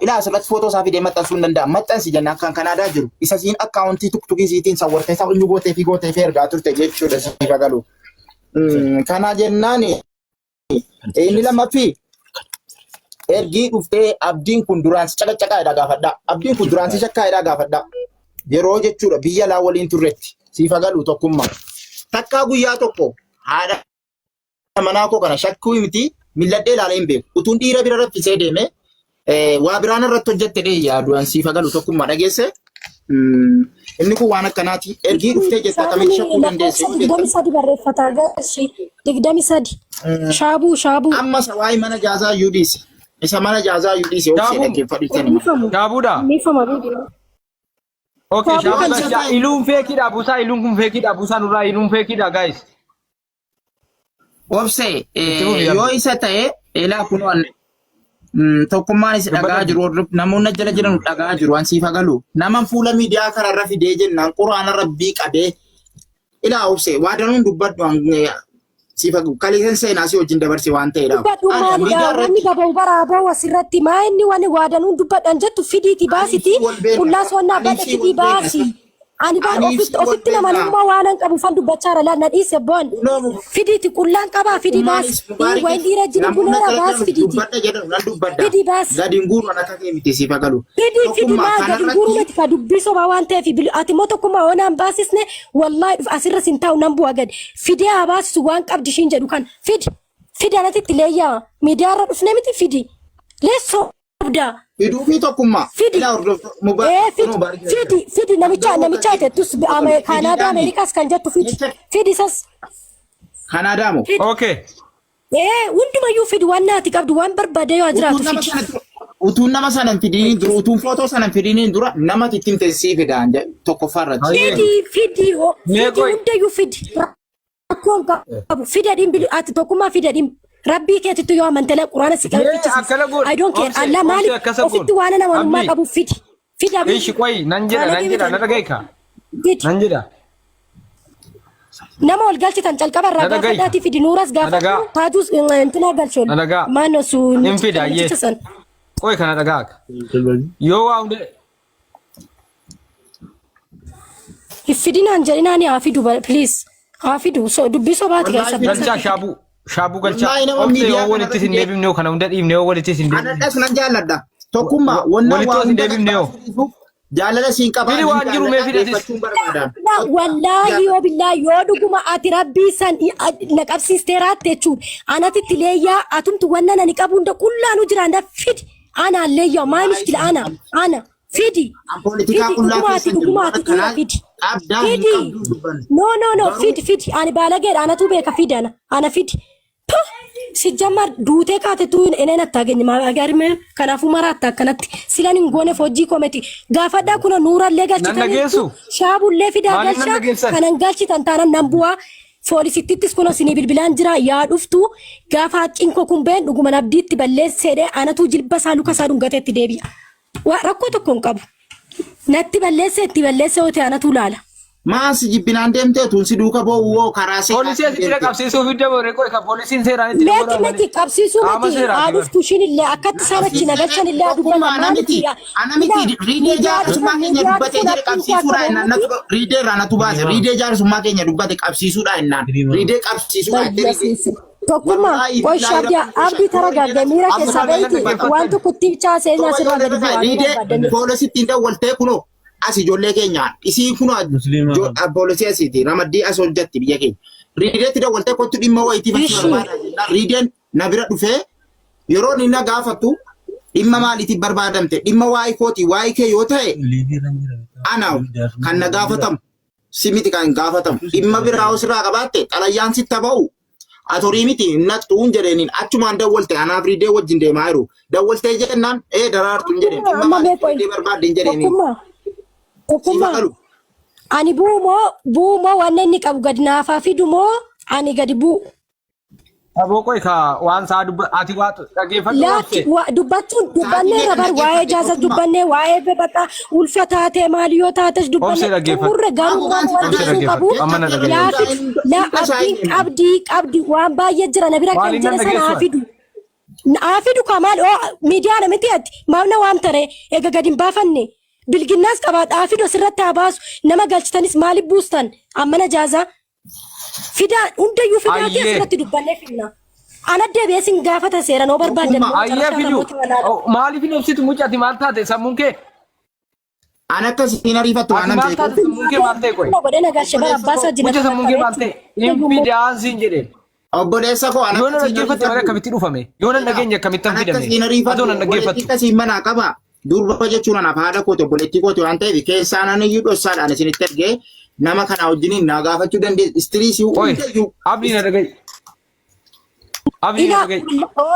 [SPEAKER 3] ila asirratti footoo isaa fidee maxxansuu hin danda'a maxxansi jennaan kan Kanaadaa jiru isa siin akkaawuntii tuktukii siitiin sawwartee isaa inni gootee fi ergaa turte jechuudha siif agalu kana jennaan inni lammaffii ergii dhuftee abdiin kun duraan si caqacaqaadha gaafadha abdiin kun duraan si shakkaadha gaafadha yeroo jechuudha biyya laa waliin turretti siif agalu tokkummaa takkaa guyyaa tokko haadha manaa koo kana shakkuu miti milladhee ilaalee hin beeku utuun dhiira bira raffisee deeme waa biraan irratti hojjette dhee yaadu'an siif agalu tokkummaa dhageesse inni kun waan akkanaati ergii dhuftee jetta tamii shakkuu dandeesse
[SPEAKER 2] 23 barreeffata agarsi 23 shaabuu
[SPEAKER 3] amma sawaay mana jaazaa yuudis isa mana jaazaa yuudis obsee dhaggeeffadhu
[SPEAKER 1] shaabuudha okay shaabuudha iluun feekidha buusaa iluun kun feekidha buusaa nurraa iluun feekidha guys
[SPEAKER 3] obsee yoo isa ta'e elaa kunoon tokkummaan is dhagaa jiru namoonni jala jiran dhagaa jiru an siif agalu nama fuula miidiyaa kanarra fidee jennaan quraana rabbii qabee ilaa obsee waa danuun dubbadhu siif agalu kaleessan seenaa si wajjin dabarse waan ta'eedha
[SPEAKER 2] wanni gabaa'u baraaboo asirratti maa inni wani waa danuun dubbadhan jettu fidiiti baasiti qullaas wannaa badha fidii baasi ani baan ofitti namanummaa waanan qabu fan dubbachaa irra laanna dhiise boon fidiiti qullaan qabaa fidii baasi wayin dhiira jira buleera baasi fidiiti fidii baasi
[SPEAKER 3] gadiin guuruun akka kee miti siif agalu
[SPEAKER 2] fidii maa gadiin guuruu miti ka dubbiso baa waan ta'eef ati moo tokkummaa onaan baasisne wallaahi dhuf asirra sin taa'u nan bu'a gadi fidee haa baasisu waan qabdi ishiin jedhu kan fidi anatitti leeyyaa miidiyaarra dhufne miti fidi leessoo abdaa
[SPEAKER 3] Fidu fi tokkummaa.
[SPEAKER 2] Fidi namicha tettus Kanaadaa Ameerikaas kan jettu fidi sas.
[SPEAKER 3] Kanaadaa moo?
[SPEAKER 1] Okay.
[SPEAKER 2] Hundumayyuu fidi waan naati qabdu waan barbaade yoo jiraatu fidi.
[SPEAKER 3] Utuun nama sanan fidiniin dura utuun footoo sanan fidiniin dura nama ittiin teessii fidaan tokko farratti.
[SPEAKER 2] Fidi hundayyuu fidi. Akkoon qabu fidadhiin bili ati tokkummaa fidadhiin. Rabbii keetitti yoo amantelee quraana si qalbichisiisa. I don't care. Allah maaliif ofitti waan namanummaa qabu fidi. Fida.
[SPEAKER 1] Ishi qoy nan jedha na dhagaika. Nan jedha.
[SPEAKER 2] Nama ol galchitan calqaba irraa gaafadhaati fidi nuuras gaafadhu taatus intina galchoon. Maanoo sun.
[SPEAKER 1] Hin fida yee. Qoy kana dhagaaka. Yoo waa hunde.
[SPEAKER 2] Fidinaan jedhinaan haa fidu please. Haa fidu dubbisoo baati
[SPEAKER 1] galcha. Galcha shaabuu. Shaabuu galcha. Obse yoo walitti sin deebifne yoo kana hunda dhiibne yoo walitti sin deebifne.
[SPEAKER 3] Anadhas nan jaalladha. Tokkummaa wannan waa
[SPEAKER 1] sin deebifne yoo.
[SPEAKER 3] Jaalala siin qabaa.
[SPEAKER 1] Bili waan jiru mee fidatis.
[SPEAKER 2] Wallaahi yoo billaahi yoo dhuguma ati rabbii san na qabsiistee raatte jechuudha. Anatitti leeyyaa atumtu wannan ani qabu hunda qullaanu jiraanda fidi. Ana leeyyaa maa mishkila ana fidi.
[SPEAKER 3] Politika qullaa
[SPEAKER 2] fidi. No, fidi. Ani baalageedha anatu beeka fidi ana fidi. Sijamar duutee kaatetu eneen attaagenye maagarime kanaafuu maraatti akkanatti silan hin gooneef hojii koometi gaafadhaa kuna nuurallee galchitanii shaabullee fidaa galchaa kanan galchitan taanan nan bu'aa foolisittis kuna sinii bilbilaan jira yaa dhuftu gaafa haqqiin koo kun been dhuguma abdiitti balleesseedhe anatu jilba isaa luka isaa dhungateetti deebi'a rakkoo tokko hin qabu natti balleesse itti balleesse yoo ta'e anatu laala.
[SPEAKER 3] Maas jibbinaan deemtee tuunsi duuka bo'oo karaa seeraa.
[SPEAKER 1] Poolisiin asitti qabsiisuu fi daboo reekoo kan poolisiin seeraan itti
[SPEAKER 2] daboo. Meetii qabsiisuu miti aduuf tushiin illee akkatti isaan achi nagalchan illee adubbama.
[SPEAKER 3] Anamiti riidee jaarsummaa keenya dubbatee jira qabsiisuudha innaan riidee irraa natu baase riidee jaarsummaa keenya dubbate qabsiisuudha innaan riidee qabsiisuudha.
[SPEAKER 2] Tokkummaa qoyshaabdi abdii taragaagee miira keessa beeyti waan tokko itti bichaa seenaa sirraa gadi bu'aa.
[SPEAKER 3] Poolisiitti dawwaltee kunoo. As ijoollee keenya isii kun poolisii asiiti ramaddii as hojjatti biyya keenya riideetti dawwaltee kottu dhimma wayitii barbaada riideen na bira dhufee yeroo inni na gaafattu dhimma maaliitiif barbaadamte dhimma waa'ee kooti waa'ee kee yoo ta'e ana kan na gaafatamu simiti kan gaafatamu dhimma biraa osirraa qabaatte xalayyaan sitta ba'u atorii miti nattuun jedhaniin achumaan dawwalte anaaf riidee wajjin deemaa jiru dawwaltee jennaan daraartuun jedheen dhimma maaliitiif barbaadde hin jedhaniin.
[SPEAKER 2] Ani buumoo waan inni qabu gadi naafaa fidu moo ani gadi bu'u.
[SPEAKER 1] Aboo qoy ka waan saa ati waa dhaggeeffadhu
[SPEAKER 2] Laatti dubbachuun dubbannee rabar waa'ee jaaza dubbannee waa'ee bebaqa ulfa taatee maaliyoo taates dubbannee xumurre garuu waan wanti qabu qabdi waan baay'ee jira na bira kan jedhe sana haafidu kamaal miidiyaa namiti ati maamna waan tare eega gadi hin baafanne bilginnaas qabaa haafidu asirratti haa baasu nama galchitanis maaliif buustan ammana jaaza fidaa hundayyuu fidaa asirratti dubbannee finna. Ana deebi'ee gaafata seera noo barbaadan.
[SPEAKER 1] Ayyee fidu maaliif hin obsitu mucati maal taate sammuun kee?
[SPEAKER 3] Ana akkasiin ariifatu waan
[SPEAKER 1] maal taate sammuun kee maal ta'e qoy?
[SPEAKER 2] Godhee nagalchee bara abbaa isaa
[SPEAKER 1] mucha sammuun kee maal ta'e? Infidaansiin jedheen.
[SPEAKER 3] Obboleessa koo ana
[SPEAKER 1] yoo na dhaggeeffatte malee akkamitti dhufame? Yoo na dhageenya akkamitti hin fidamne? Atoo na dhaggeeffattu.
[SPEAKER 3] Akkasiin manaa qaba. Durba jechuun anaaf haadha kooti obboleettii kooti waan ta'eef keessaan ani iyyuu dhossaadhaan isinitti ergee nama kana wajjiniin naa gaafachuu dandeessu. Istiriisii hundayyuu.
[SPEAKER 1] Abdii na dhagaye.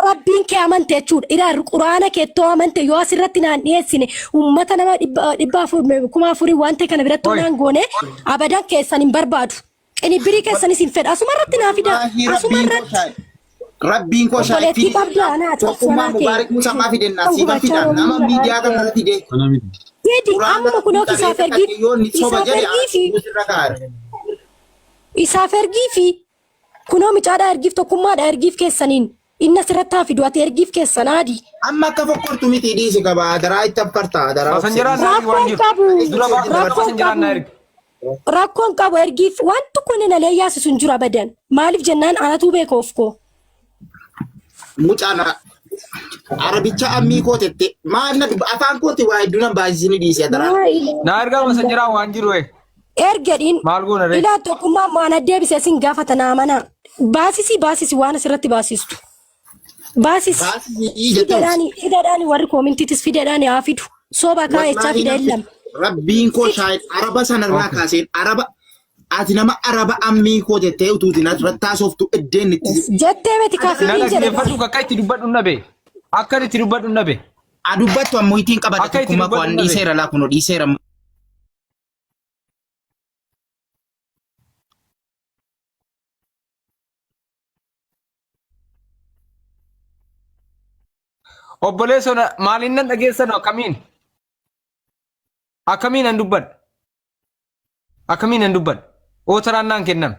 [SPEAKER 2] Rabbiin kee amante jechuudha. Ilaa quraana keettoo amante yoo asirratti naan dhiyeessine uummata nama 4,000 waan ta'e kana biratti naan goone abadan keessan hin barbaadu. Qinibbirii keessanis hin fedha. Asuma irratti naa fida. Asuma irratti.
[SPEAKER 3] Rabbiin koo shaayii tokkummaa mubaarak musammaa fidennaa siifa fida nama miidiyaa kana fide.
[SPEAKER 2] Fidi amma kunoo isaaf ergii fi kunoo micaadhaa ergiif tokkummaadhaa ergiif keessaniin inni asirratti fidu ati ergiif keessan adi.
[SPEAKER 3] Amma akka fokkortu miti dhiisi qaba daraa itti affarta daraa.
[SPEAKER 2] Rakkoon qabu ergiif wanti kun na leeyyaasisu hin jiru abadan maaliif jennaan anatu beekoof koo.
[SPEAKER 3] Mucaan arabicha ammii kootette maal na afaan kooti waa hedduun baasisni dhiisi daraa.
[SPEAKER 1] Na ergaa masanjiraa waan jiru
[SPEAKER 2] ergedhiin ilaa tokkummaa maana deebisee sin gaafata naamana baasisi waan asirratti baasistu baasisi fideedhaani warri koomintiitis fideedhaani haa fidu sooba kaayechaa fida illam.
[SPEAKER 3] Rabbiin koo shaayid araba sanarraa kaaseen araba ati nama araba ammii koo jettee utuutiin asirratti haasoftu iddeen itti
[SPEAKER 2] jettee miti kaafiriin jedhe.
[SPEAKER 1] Dhaggeeffadhu akka itti dubbadhu nabe akka itti dubbadhu nabe.
[SPEAKER 3] Dubbattu ammoo ittiin qabate tokkummaa koo an dhiiseera laa kunoo dhiiseera.
[SPEAKER 1] Obboleessa maaliin nan dhageessan akkamiin an dubbadhu ootaraan naan kenname.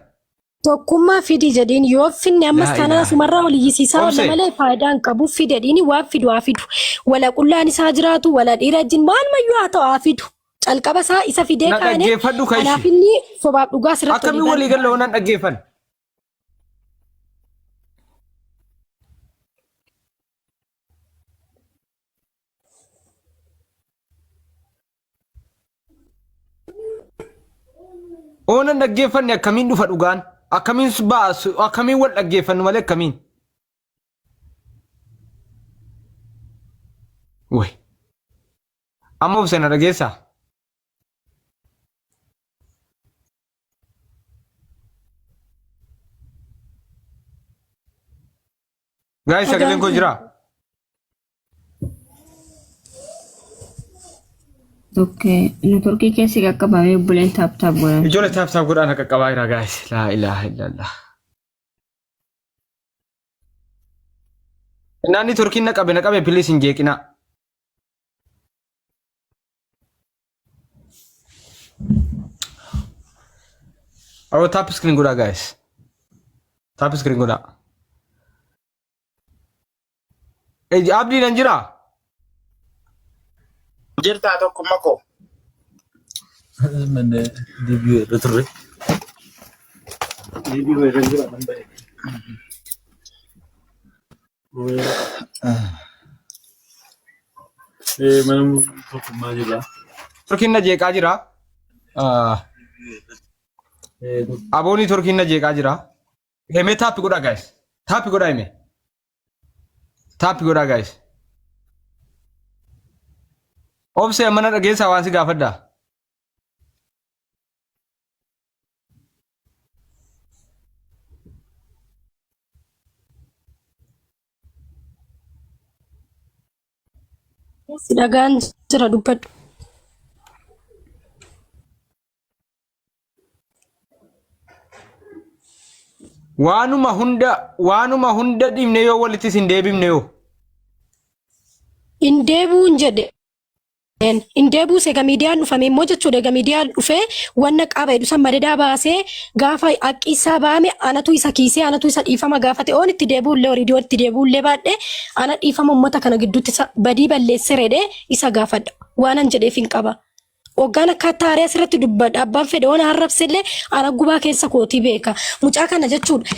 [SPEAKER 2] Tokkummaa fidi jedhiin yoo finne ammas kanaa sumarraa ol iyyisiisaa wala malee faayidaan qabu fidedhiini waan fidu haa fidu wala qullaan isaa jiraatu wala dhiira wajjin maalmayyuu haa ta'u haa fidu calqaba isaa isa fidee kaane kanaaf inni sobaaf dhugaa asirratti
[SPEAKER 1] akkamiin walii galla oonan dhaggeeffan. Oonan dhaggeeffanne akkamiin dhufa dhugaan akkamiin baasu akkamiin wal dhaggeeffannu malee akkamiin. Way amma obsana dhageessaa. Gaayis sagaleen koo jiraa?
[SPEAKER 5] Okay, networkii keessi qaqqabamee buleen taap godhan.
[SPEAKER 1] Ijoollee taap godhan qaqqabaa jira gaayis. Laa ilaaha illallah. Naanni turkiin na qabe piliis hin jeeqina. Awwa taap screen godhaa gaayis. Taap screen godhaa. Abdiin an jiraa?
[SPEAKER 3] Jirtaa tokkummaa koo.
[SPEAKER 6] Mana deebi'ee irra turre. Deebi'ee irra jira kan ta'e. Mana tokkummaa jira.
[SPEAKER 1] Turkiin na jeeqaa jira. Aboonii turkiin na jeeqaa jira. Himee taappi godhaa gaayis. Taappi godhaa himee. Taappi godhaa gaayis. Obse mana dhageessaa waan si gaafadhaa.
[SPEAKER 2] Si dhagaan jira dubbadhu.
[SPEAKER 1] waanuma hunda dhimne yoo walitti sin deebimne yoo.
[SPEAKER 2] Indeebuun jedhe. Indeebuu se gamidiyaan dhufame immoo jechuudha gamidiyaan dhufee wanna qaba jedhu san madedaa baasee gaafa haqqisaa baame anatu isa kiisee anatu isa dhiifama gaafate oon itti deebuullee horii itti deebuullee baadhee ana dhiifama uummata kana gidduutti badii balleessee redhee isa gaafadha waanan jedheef hin qaba. Hoggaan akka taaree asirratti dubbadha abbaan fedhe waan arrabsillee ana gubaa keessa kootii beeka. Mucaa kana jechuudha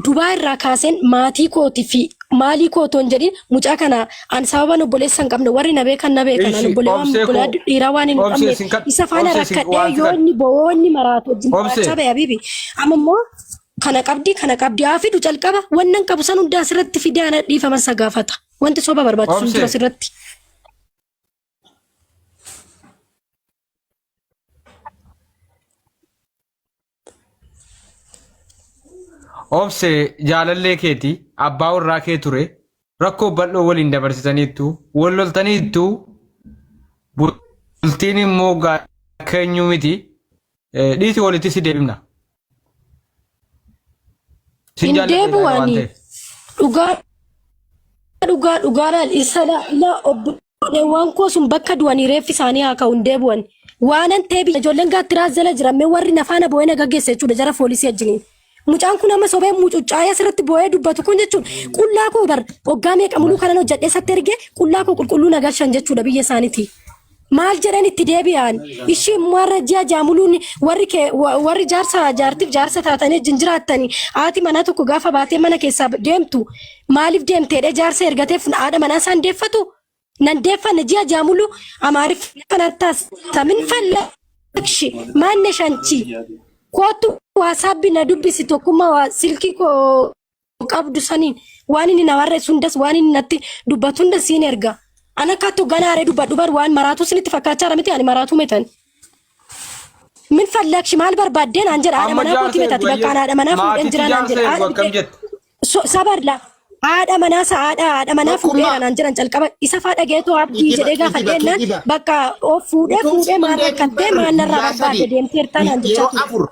[SPEAKER 2] Dubaa irraa kaaseen maatii kootii fi maalii kootoon jedhin mucaa kana an sababa obboleessa hin qabne warri na beekan na beekan an obboleewwan dhiiraa waan hin qabne isa faana rakkadhee yoo inni boonni maraatu wajjin baachaa ba'e habiibi. Amma immoo kana qabdi haa fidu calqaba wannan qabu san hundaa asirratti fidee ana dhiifama isa gaafata. Wanti soba barbaachisu jira asirratti.
[SPEAKER 1] Obse jaalallee keeti abbaa warraa kee ture rakkoo bal'oo waliin dabarsitaniittu wal loltaniittu bultiin immoo keenyu miti dhiisi walitti si deebifna.
[SPEAKER 2] Hin deebi'anii dhugaadhaan isa obboleewwan koo sun bakka du'anii reeffi isaanii haa ka'u hin deebi'an waanan ta'eef ijoolleen gaattiraa jala jiramme warri nafaana boo'ee gaggeessa jechuudha jara poolisii wajjiniin. Mucaan kun amma sobee mucucaaya asirratti boo'ee dubbatu kun jechuun qullaa koo bar hoggaa meeqa muluu kanan hojjedhee satti ergee qullaa koo qulqulluu nagalshan jechuudha biyya isaaniiti. Maal jedhan itti deebi'an ishii immoo har'a ji'a jaamuluun warri jaartiif jaarsa taatanii wajjin jiraattanii haati manaa tokko gaafa baatee mana keessaa deemtu maaliif deemteedha jaarsa ergateef haadha manaa isaan deeffatu nan deeffanne ji'a jaamuluu amaariif kanattas tamin fallakshi maanne shanchi. Kootu waasaabii na dubbisi tokkummaa silkii koo qabdu saniin waan inni na warreessu hundas waan inni natti dubbatu hunda siin erga. Ana akkaattu ganaaree dubbadhu bar waan maraatu sinitti fakkaachaa miti ani maraatu metan. Min fallakshi maal barbaaddeen aan jedha haadha manaa kooti metati bakka haadha manaa fuudheen jiran aan jedha. Sabarla haadha manaa fuudheera naan jedhan calqaba isa faa dhageetoo abdii jedhee gaafa deennaan bakka of fuudhee maal rakkattee maal narraa barbaade deemteertaa naan jechaa ture.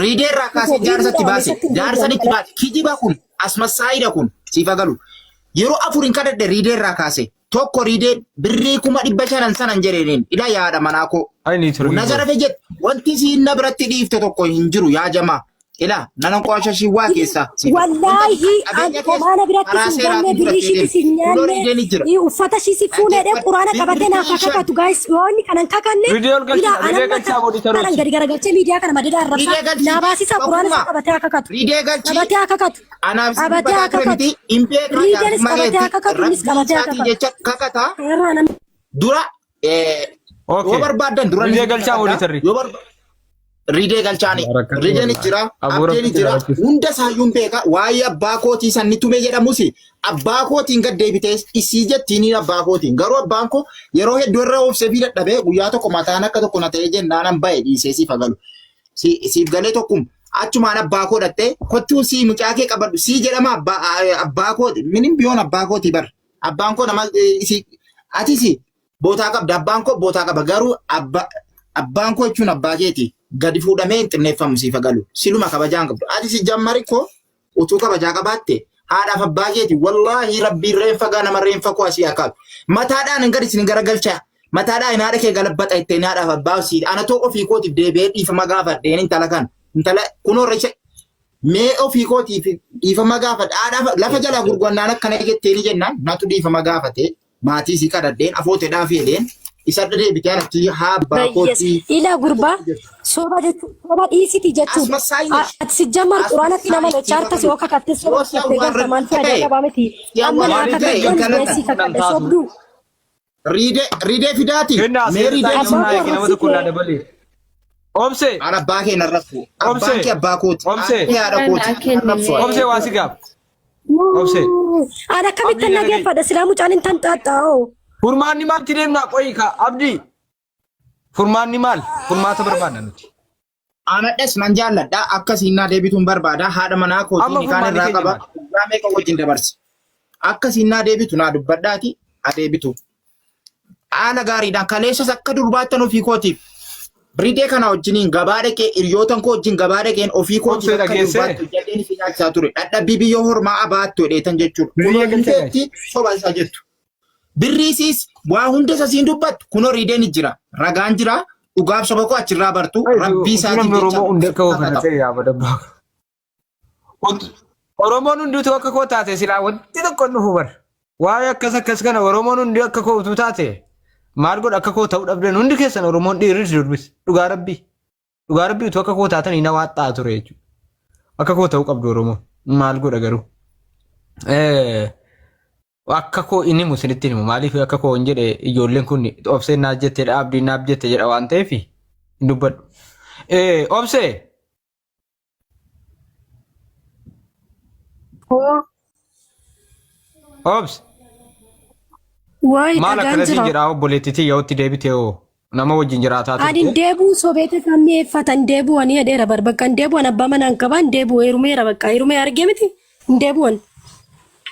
[SPEAKER 3] Riidee irraa kaasee jaarsatti baase jaarsanitti baase kijiba kun asmassaayida kun siifa galu yeroo afur hin kadhadhe riidee irraa kaase tokko riidee birrii 500 sanan jedheen ila yaada manaa koo nazarafe jedhe wanti siin na biratti dhiifte tokko hin jiru yaa jamaa ila nanan qoosha shiwaa keessa
[SPEAKER 2] wallahi anko maana biratti singanne birishiti sinyanne uffata shisi fuunedhe quraana qabatee naaf kakatu guys yoonni kanan kakanne ila anan gadi garagalchee miidiyaa kana madada arrabsa naabaasisa quraana qabatee kakatu qabatee kakatu qabatee kakatu riidenis qabatee kakatu nis qabatee
[SPEAKER 3] kakata dura yoo barbaadan dura
[SPEAKER 1] riidee galchaa walitarri
[SPEAKER 3] Riidee galchaani riideen jira abdeen jira hunda saayyuun beeka waa'ee abbaa kootii sanni tume jedhamusi abbaa kootiin gad deebitee isii jettiin abbaa kootiin garuu abbaan koo yeroo hedduu irra obsee fi dadhabee guyyaa tokko mataan akka tokko na ta'ee jennaan ba'e dhiisee siif agalu siif galee tokkum achumaan abbaa koo dhattee kottuu sii mucaa kee qabadhu sii jedhama abbaa kooti minim biyoon abbaa kootii bar abbaan koo nama isii atisi bootaa qabda abbaan koo bootaa qaba garuu abbaan koo jechuun abbaa keeti. Gadi fuudhamee hin xinneeffamu siif agalu siluma kabajaan qabdu ati si jammari koo utuu kabajaa qabaatte haadhaaf abbaa keeti wallaahi rabbiin reenfa gaa nama reenfa koo asii akaatu mataadhaan hin gadi isin garagalchaa mataadhaan haadha kee galabbaxa ittiin haadhaaf abbaa sii ana too ofii kootiif deebi'ee dhiifama gaafadheen intala kan intala kunoo recha mee ofii kootiif dhiifama gaafadhe haadhaaf lafa jalaa gurgurannaan akkana jetteeni jennaan natu dhiifama gaafate maatii sii kadhadheen afooteedhaaf jedheen isa deebitee anatti haa abbaa kootii
[SPEAKER 2] ila gurbaa soba dhiisiti jechuudha. Ati si jammar quraanatti nama lochaarta si akka katte soba sitte gaafa maal fayyada qabaa miti. Amma naa kakaddeessi kakadde sobduu.
[SPEAKER 3] Riidee fidaati.
[SPEAKER 1] Mee riidee nama tokko laa dabalee. Obse.
[SPEAKER 3] Ana abbaa kee narrafu. Abbaan kee abbaa kooti.
[SPEAKER 1] Obse.
[SPEAKER 3] Haadha kooti.
[SPEAKER 1] Obse waa si gaaf. Obse.
[SPEAKER 2] Ana akkamitti nageeffadha silaa mucaan hin tanxaaxaa'oo.
[SPEAKER 1] Furmaanni maal ti deemnaa qoyi ka abdii. Furmaanni maal? Furmaata barbaadna nuti.
[SPEAKER 3] Anadhes nan jaalladha akkasiin naa deebituun barbaada haadha manaa kootiin kaan irraa qaba guddaa meeqa wajjin dabarsi. Akkasiin naa deebitu naa dubbadhaati deebitu. Haala gaariidhaan kaleessas akka durbaattan ofii kootiif Ridee kana wajjiniin gabaa dhaqee hiriyootan koo wajjin gabaa dhaqeen ofii koo
[SPEAKER 1] Obsee dhageessee?
[SPEAKER 3] jedheen fi nyaachisaa ture. Dhadhabbii biyyoo hormaa abaattu dheetan jechuudha.
[SPEAKER 1] Biyya
[SPEAKER 3] Kunoo
[SPEAKER 1] galchee
[SPEAKER 3] hindeetti soba isaa jettu. Birriisiis waa hunda isa siin dubbattu kunoo rideen jira. Ragaan jira. Dhugaaf soba koo achirraa bartu. Rabbii isaatiin
[SPEAKER 1] Namni
[SPEAKER 3] jecha.
[SPEAKER 1] Oromoo hundi akka koo kana ta'e yaa badabbaa. Oromoon hundiitu akka koo taate silaa wanti tokko nuuf bar. Waa'ee akkas kana Oromoon hundi akka koo utuu taate maal godha akka koo ta'uu dhabdeen hundi keessan Oromoon dhiirris durbis dhugaa rabbii. Dhugaa rabbii utuu akka koo taatan hin hawaattaa ture jechuudha. Akka koo ta'uu qabdu Oromoon maal godha garuu. Akka koo inni musinitti himu maaliif akka koo hin jedhe ijoolleen kun obsee naaf jettee abdii naaf jette jedha waan ta'eef hin dubbadhu. Obsee. Obs.
[SPEAKER 2] Wayi
[SPEAKER 1] Maal
[SPEAKER 2] dhagaan
[SPEAKER 1] akkanatti
[SPEAKER 2] jira.
[SPEAKER 1] jira obboleettiitii yootti deebitee hoo nama wajjin jiraataa
[SPEAKER 2] Ani
[SPEAKER 1] turte.
[SPEAKER 2] deebuu sobeeta kan mi'eeffatan deebuu ani adeera barbakka deebuun abbaa manaan qabaan deebuu heerumeera bakka heerumee argee miti deebuun.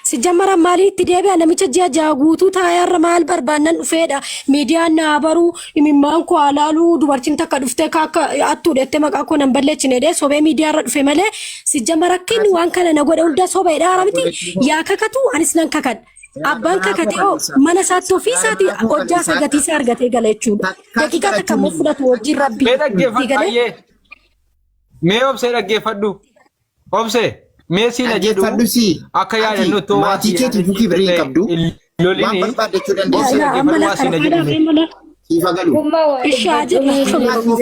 [SPEAKER 2] Si jammara maaliitti deebi'a namicha ji'a ja'a guutuu taayarra maal barbaannan dhufeedha miidiyaan naa baruu imimmaan koo alaaluu dubartiin takka dhuftee akka attuu dheettee maqaa koo nan balleechine dee sobee miidiyaarra dhufe malee si jammara akkin waan kana na godhe hunda sobeedha haramiti yaa kakatu anis nan kakadha. Abbaan kakatee hoo mana isaatti ofii isaatii hojjaa sagatiisaa argatee gala jechuudha. Daqiiqaa takka immoo fudhatu wajjin rabbii.
[SPEAKER 1] Mee dhaggeeffadhu ayyee. Mee obsee dhaggeeffadhu. Obsee. Mee siina jedhu akka yaadannootti
[SPEAKER 3] maatii keetii bukii birii qabdu. Waan barbaadachuu dandeessu. Siifa galu.
[SPEAKER 2] Ishaa jedhu.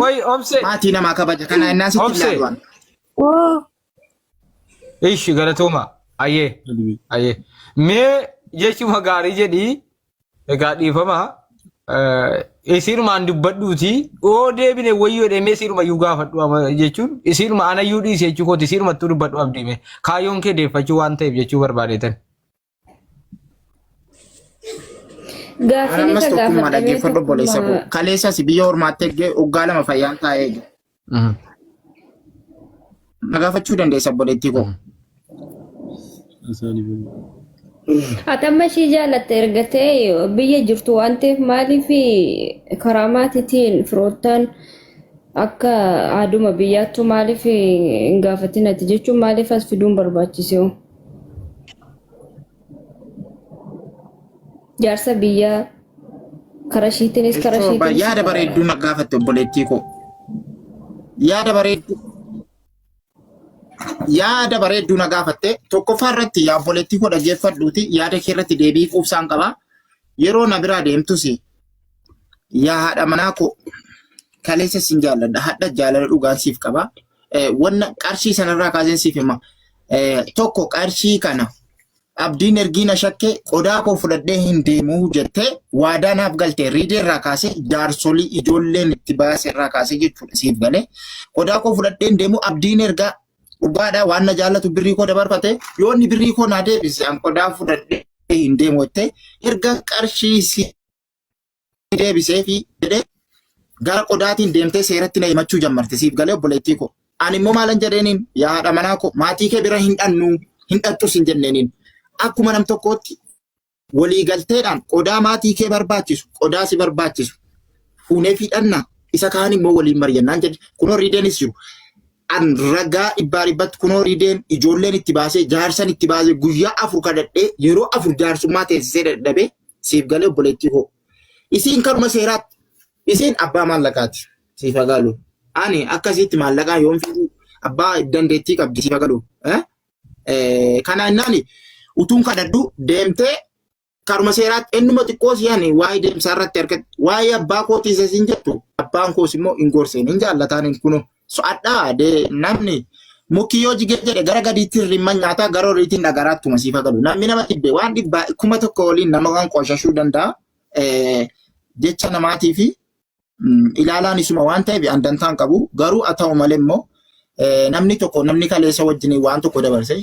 [SPEAKER 1] Woy obsee.
[SPEAKER 3] Maatii namaa kabaja kana innaan sitti ilaaluwan.
[SPEAKER 1] Ishi galatooma. Ayyee. Ayyee. Mee jechuma gaarii jedhii egaa dhiifama isiirumaan dubbadhuuti oo deebine wayyoodhe mee isiiruma iyyuu gaafadhu jechuun isiiruma anayyuu dhiise jechuu kooti isiirumattuu dubbadhu abdiime kaayyoon kee deeffachuu waan ta'eef jechuu barbaadeetan.
[SPEAKER 3] Ammas tokkummaa dhaggeeffadhu obboleessa koo kaleessas biyya hormaatti eegee waggaa 2 fayyaan taa'ee eege. Na gaafachuu dandeessa obboleettii koo.
[SPEAKER 5] Hatamma ishii jaalatte ergatee biyya jirtu waan ta'eef maaliif karaa maatiitiin firoottan akka aaduma biyyaattu maaliif hin gaafatin ati jechuun maaliif as fiduun barbaachise? Jaarsa biyyaa karaa ishiitiinis karaa ishiitiinis.
[SPEAKER 3] Yaada bareedduu na gaafatte obboleettii koo. Yaada bareedduu. Yaada bareedduu na gaafatte tokkoffaa irratti yaa obboleettii koo dhaggeeffadhuuti yaada kee irratti deebii quubsaan qaba. Yeroo na biraa deemtus yaa haadha manaa koo kaleessa sin jaalladha hadha jaalala dhugaan siif qaba. Wanna qarshii sanarraa kaaseen siif hima. Tokko qarshii kana abdiin ergiina shakkee qodaa koo fudhadhee hin deemuu jettee waadaa naaf galte riidee irraa kaasee jaarsolii ijoolleen itti baase irraa kaasee jechuudha siif galee qodaa koo fudhadhee hin deemuu abdiin ergaa dhugaadha waan na jaallatu birrii koo dabarfate yoo inni birrii koo naa deebise an qodaa fudhadhee hin deemu jettee erga qarshii si deebisee fi jedhee gara qodaatiin deemtee seeratti na himachuu jammarte siif galee obboleettii koo. Ani immoo maalan jedheeniin yaa haadha manaa koo maatii kee bira hin dhannu hin dhattus hin jenneeniin akkuma nam tokkootti walii galteedhaan qodaa maatii kee barbaachisu qodaa si barbaachisu fuunee fi dhanna isa kaan immoo waliin mari'annaan jedhe kunoo riideenis jiru. An ragaa dhibbatti kunoo riideen ijoolleen itti baasee jaarsan itti baasee guyyaa 4 kadhadhee yeroo 4 jaarsummaa teessisee dadhabee siif galee obboleettii koo. Isiin kanuma seeraatti isiin abbaa maallaqaati siif galu. Ani akkasitti maallaqaa yoon fidu abbaa dandeettii qabdi siif galu. Kana innaani utuun kadhadhu deemtee karuma seeraatti ennuma xiqqoo si'ani waa'ee deemsaa irratti argate waa'ee abbaa kootiis isin jettu abbaan koos immoo hin gorseen hin jaallataan kunoo. So adda de namni mukiyyoo jigee jedhe gara gadiitti rimma nyaataa gara horiitiin dhagaraattuma siifa galu. Namni nama dhibbe waan dhibbaa 1,000 waliin nama waan qoshashuu danda'a. Jecha namaatii fi ilaalaan isuma waan ta'eef andantaan qabu. Garuu haa ta'u malee immoo namni tokko namni kaleessa wajjin waan tokko dabarse.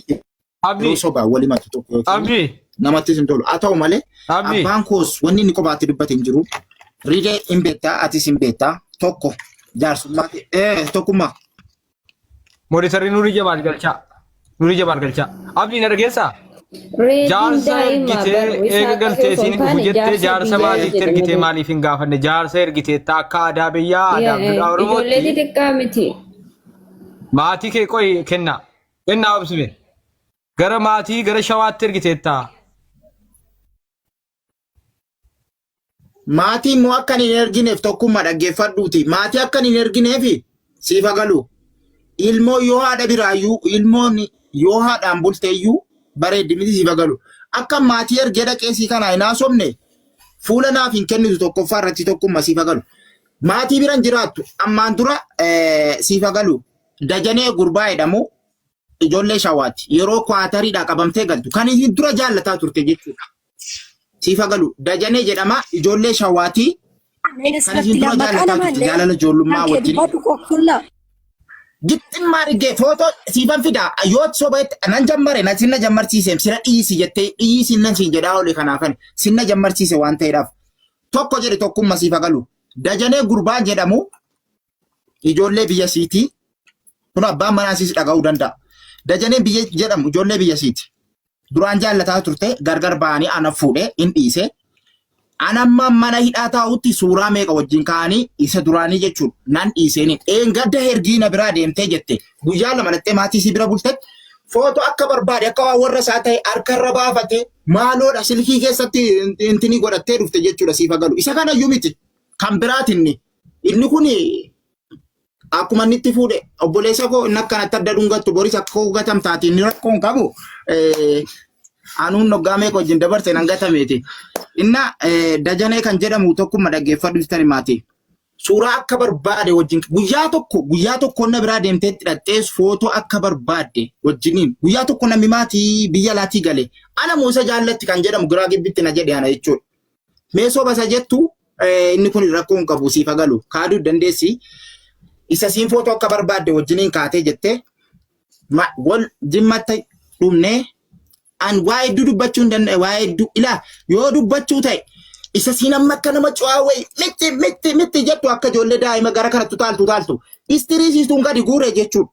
[SPEAKER 3] Abdii sobaa walii matu tokko. Abdii namatti hin tolu. Haa ta'u malee abbaan koos wanni inni kophaatti dubbate hin jiru. Riidee hin beektaa atis hin beektaa tokko. Jaarsummaati tokkummaa.
[SPEAKER 1] Moodisarri nuuri jabaal galchaa. Nuuri jabaal galchaa. Abdii na dhageessaa? Jaarsa ergitee eega galtee siin dhufu jettee jaarsa maaliif ergitee maaliif hin gaafanne jaarsa ergitee akka aadaa biyyaa aadaa duudhaa Oromooti.
[SPEAKER 5] Ijoollee xixiqqaa miti.
[SPEAKER 1] Maatii kee qoy kennaa obsime. Gara maatii gara shawaatti ergiteetta.
[SPEAKER 3] Maatiin moo akka hin ergineef tokkummaa dhaggeeffadhuuti. Maatii akka hin ergineef siif galu. Ilmoo yoo haadha biraayyuu ilmoon yoo haadhaan bulteeyyuu bareeddi miti siif galu. Akka maatii ergee dhaqeessii kana hin haasofne fuula naaf hin kennitu tokkoffaa irratti tokkummaa siif galu. Maatii biran jiraattu ammaan dura siif galu. Dajanee gurbaa jedhamu ijoollee shawaatti yeroo kwaatariidhaa qabamtee galtu kan isin dura jaallataa turte jechuudha. Siif galu dajanee jedhama ijoollee shawaatti kan isin dura jaallataa turte jaalala ijoollummaa wajjin. Gittin maarigee footoo siifan fida yoo sobeetti nan jammare na sinna jammarsiise sira dhiisi jettee dhiisi nan siin jedhaa oole kanaafan sinna jammarsiise waan ta'eedhaaf tokko jedhe tokkummaa siif galu. Dajanee gurbaa jedhamu ijoollee biyya siitii. Kun abbaan manaa siis dhaga'uu danda'a. Dajanee biyya jedhamu ijoollee biyya siiti. Duraan jaallataa turte gargar ba'anii ana fuudhee hin dhiise. Anamma mana hidhaa taa'utti suuraa meeqa wajjin kaa'anii isa duraanii jechuudha. Nan dhiiseen gadda hergiina biraa deemtee jette. Guyyaa lama lattee maatii si bira bulte footoo akka barbaade akka waan warra isaa ta'e harkarra baafate maaloodha silkii keessatti intini godhattee dhufte jechuudha siif galu. Isa kanayyuu miti kan biraatinni inni kuni akkuma inni itti fuudhe obboleessa koo inni akkanatti adda dhungattu boris akka hugatam taati inni rakkoon qabu anuun noggaamee wajjin dabarte nan gatameeti. Inna dajanee kan jedhamu tokkummaa dhaggeeffadhu istani maatii. Suuraa akka barbaade wajjin guyyaa tokko na biraa deemteetti dhadhees footoo akka barbaade wajjiniin guyyaa tokko namni maatii biyya laatii gale ana Muusaa jaallatti kan jedhamu giraa gibbitti na jedhe ana jechuudha. Meesoo basa jettu inni kun rakkoon qabu siif galu kaaduu dandeessi. Isa siin footoo akka barbaadde wajjiniin kaatee jettee wal jimmatta dhumne an waa'ee dubbachuu hin danda'e waa'ee ilaa yoo dubbachuu ta'e isa siin amma akka nama cu'aawee miti jettu akka ijoollee daa'ima gara kanatti taaltu istiriisiituun gadi guuree jechuudha.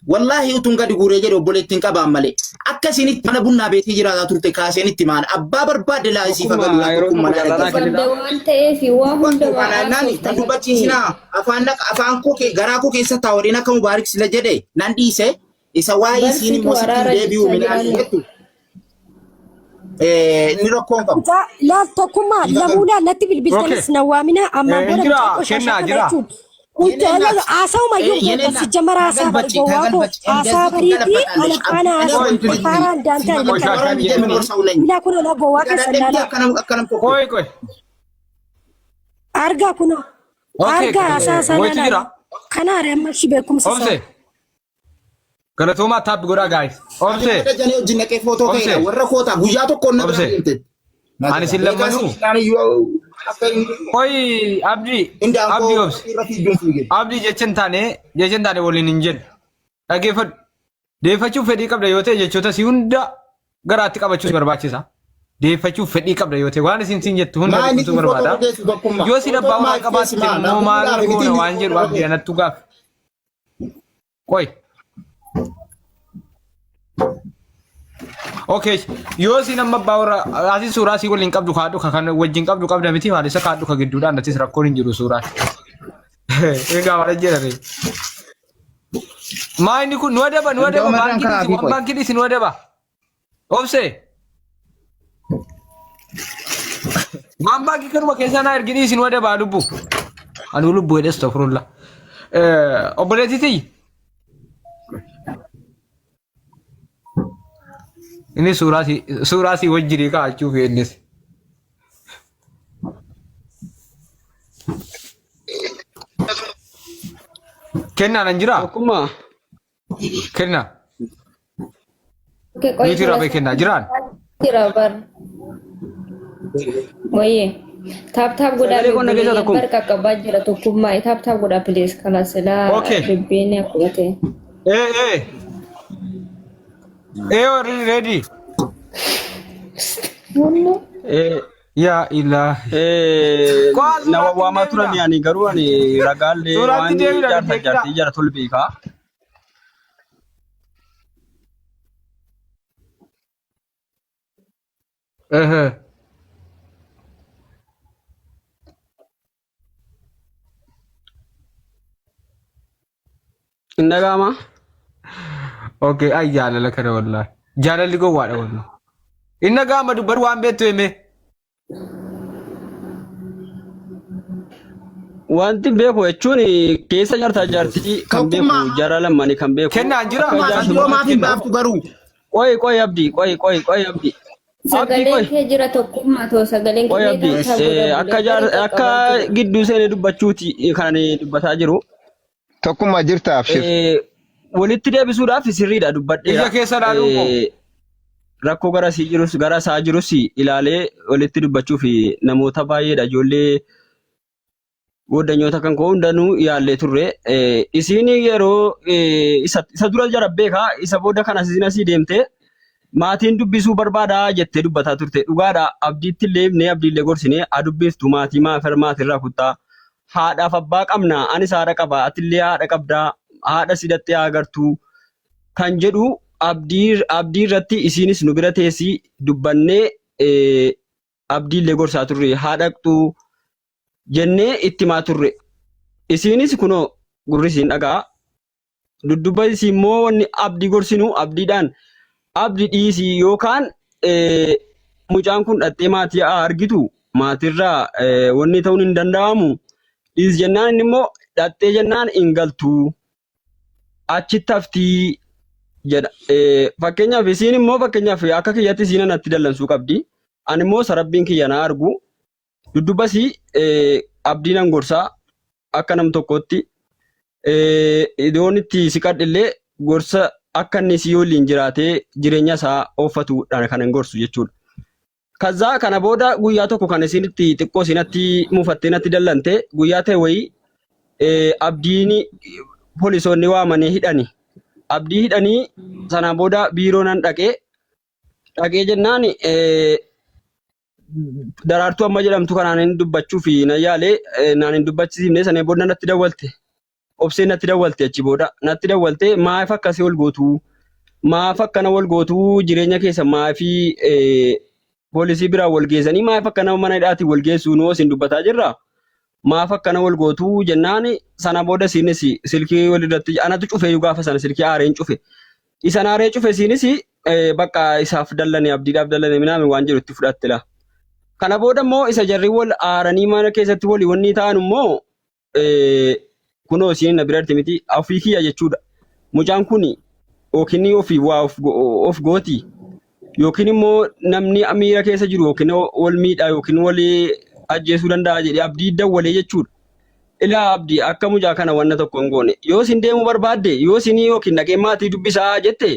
[SPEAKER 3] Wallaahi utuun gadi guuree jedhe obboleettiin qabaan malee akka isinitti mana bunnaa beetii jiraataa turte kaaseen itti maana abbaa barbaadde laa isiif galu
[SPEAKER 5] waan ta'eef waa hunda
[SPEAKER 3] waan dubbachiisinaa afaan koo garaa koo keessa taa'uudhaan akka mubaarik sila jedhe nan dhiise isa waa'ee isiin immoo sitti deebi'uu midhaan jettu. Inni rakkoon qabu.
[SPEAKER 2] Laal tokkummaa lamuu laallatti bilbiltanis na waamina ammaan booda
[SPEAKER 1] kennaa jira.
[SPEAKER 2] Asau mayu si jamara asa bari wako asa bari di ala kana asa para danta ila kuna la go waka sandala
[SPEAKER 1] Koi
[SPEAKER 2] arga kuno arga asa sandala kana re mashi be kum sasa
[SPEAKER 1] Galatuma tab goda guys obse
[SPEAKER 3] jane jinne ke foto kay warra kota guyya to konna
[SPEAKER 1] ani sillamanu Koi abdi obse abdi jechin tane wolin injen dhaggeeffadhu deeffachuuf fedhii qabda yoo ta'e jechoota si hunda garaatti qabachuus barbaachisa deeffachuuf fedhii qabda yoo ta'e waan isin jettu hunda beekumtu barbaada yoo si dhabbaa waan qabaatti immoo maal goona waan jedhu abdi anattu gaaf Koi Okay, yoo si nama baawra asi suuraa si waliin qabdu kaadhu kan wajjin qabdu qabda miti maal isa kaadhu ka gidduudhaan atis rakkoon hin jiru suuraa. Egaa wala jedhare. Maa inni kun nu adaba baankii dhisi nu adaba. Obse. Maan baankii kanuma keessaa naa ergi dhisi nu adaba lubbu. Anu lubbu jedhes tofrulla. Obboleettii Ini surasi wajjiri kaachuuf innis. Kenna nan jira?
[SPEAKER 7] Akkuma.
[SPEAKER 1] Kenna. Nuti rabe kenna jiraan?
[SPEAKER 5] Jira bar. Waye. Tap godhaa barka qabaa jira tokkummaa tap godhaa please kana silaa ribbeen akkute.
[SPEAKER 1] Ready? Ya ilah.
[SPEAKER 7] Nama wama turan yani garu ani ragalle wani jarta tolbi ka. Indagama.
[SPEAKER 1] Okay, ay jaalala kana wallahi. Jaalalli gowwaadha wallahi. Inna gaama dubbar waan beektu hime.
[SPEAKER 7] Wanti beeku jechuun keessa jartaa jaartii kan beeku jara lamani kan beeku.
[SPEAKER 1] Kennaan jira
[SPEAKER 3] Yoo maaf hin baaftu garuu.
[SPEAKER 7] Qoy abdii abdii.
[SPEAKER 5] Sagaleen kee jira tokkummaa too sagaleen
[SPEAKER 7] Qoy abdii akka gidduu seenee dubbachuuti kan dubbataa jiru.
[SPEAKER 4] Tokkummaa jirta abshir.
[SPEAKER 7] Walitti deebisuudhaaf sirriidha dubbadheera.
[SPEAKER 1] Ija keessa laaluu
[SPEAKER 7] rakkoo gara isaa jirus ilaalee walitti dubbachuu fi namoota baay'eedha ijoollee goddanyoota kan koo hundanuu yaallee turre. Isiin yeroo isa dura jara beekaa isa booda kana asii deemte maatiin dubbisuu barbaadaa jettee dubbataa turte. Dhugaadha abdiitti illee ibnee abdiillee gorsinee dubbiftu maatii maatirraa kuttaa. Haadhaaf abbaa qabna anis haadha qaba atillee haadha qabdaa haadha sidattee agartuu kan jedhu abdii irratti isiinis nu bira teessii dubbannee abdiillee gorsaa turre haadhaqxuu jennee itti maa turre isiinis kunoo gurri isiin dhagaa dudduba isii immoo wanni abdii gorsinu abdiidhaan abdii dhiisii yookaan mucaan kun dhattee maatii argitu maatirraa wanni ta'uun hin danda'amu dhiis jennaan inni immoo dhattee jennaan hin galtuu achitti haftii jedha. Fakkeenyaaf isiin immoo fakkeenyaaf akka kiyyatti isiin natti dallansuu qabdi. Ani immoo sarabbiin kiyya na argu. Duddubasii abdiin an gorsaa akka nam tokkotti iddoon itti siqadhillee gorsa akka inni si waliin jiraatee jireenya isaa oofatuudhaan kan hin gorsu jechuudha. Kazaa kana booda guyyaa tokko kan isinitti xiqqoo isinatti muufattee natti dallante guyyaa ta'e wayii abdiin poolisoonni waamanii hidhani. Abdii hidhanii sana booda biiroo nan dhaqee jennaan daraartuu amma jedhamtu kanaan hin dubbachuu fi na yaalee naan hin dubbachisiifne sana booda natti dawwalte. Obseen natti dawwalte achi booda natti dawwalte maaf akkasii wal gootuu maaf akkana wal gootuu jireenya keessa maafii poolisii biraa wal geessanii maaf akkana mana hidhaatii wal geessuu nuu isin dubbataa jirra. Maaf akkana wal gootuu jennaan sana booda isiinis silkii walirratti anatu cufe gaafa sana silkii aareen cufe. Isan aaree cufe isiinis bakka isaaf dallane abdiidhaaf dallane minaami waan jiru itti fudhatte la. Kana booda immoo isa jarri wal aaranii mana keessatti walii wanni ta'an immoo kunoo isiin na biratti miti ofii kiyya jechuudha. Mucaan kun yookiin ofii waa of gooti yookiin immoo namni miira keessa jiru yookiin wal miidhaa yookiin walii ajjeesuu danda'a jedhee abdii dawwalee jechuudha. Ilaa abdii akka mucaa kana wanna tokko hin goone yoo isin deemuu barbaadde yoo isin yookiin dhaqee maatii dubbisaa jette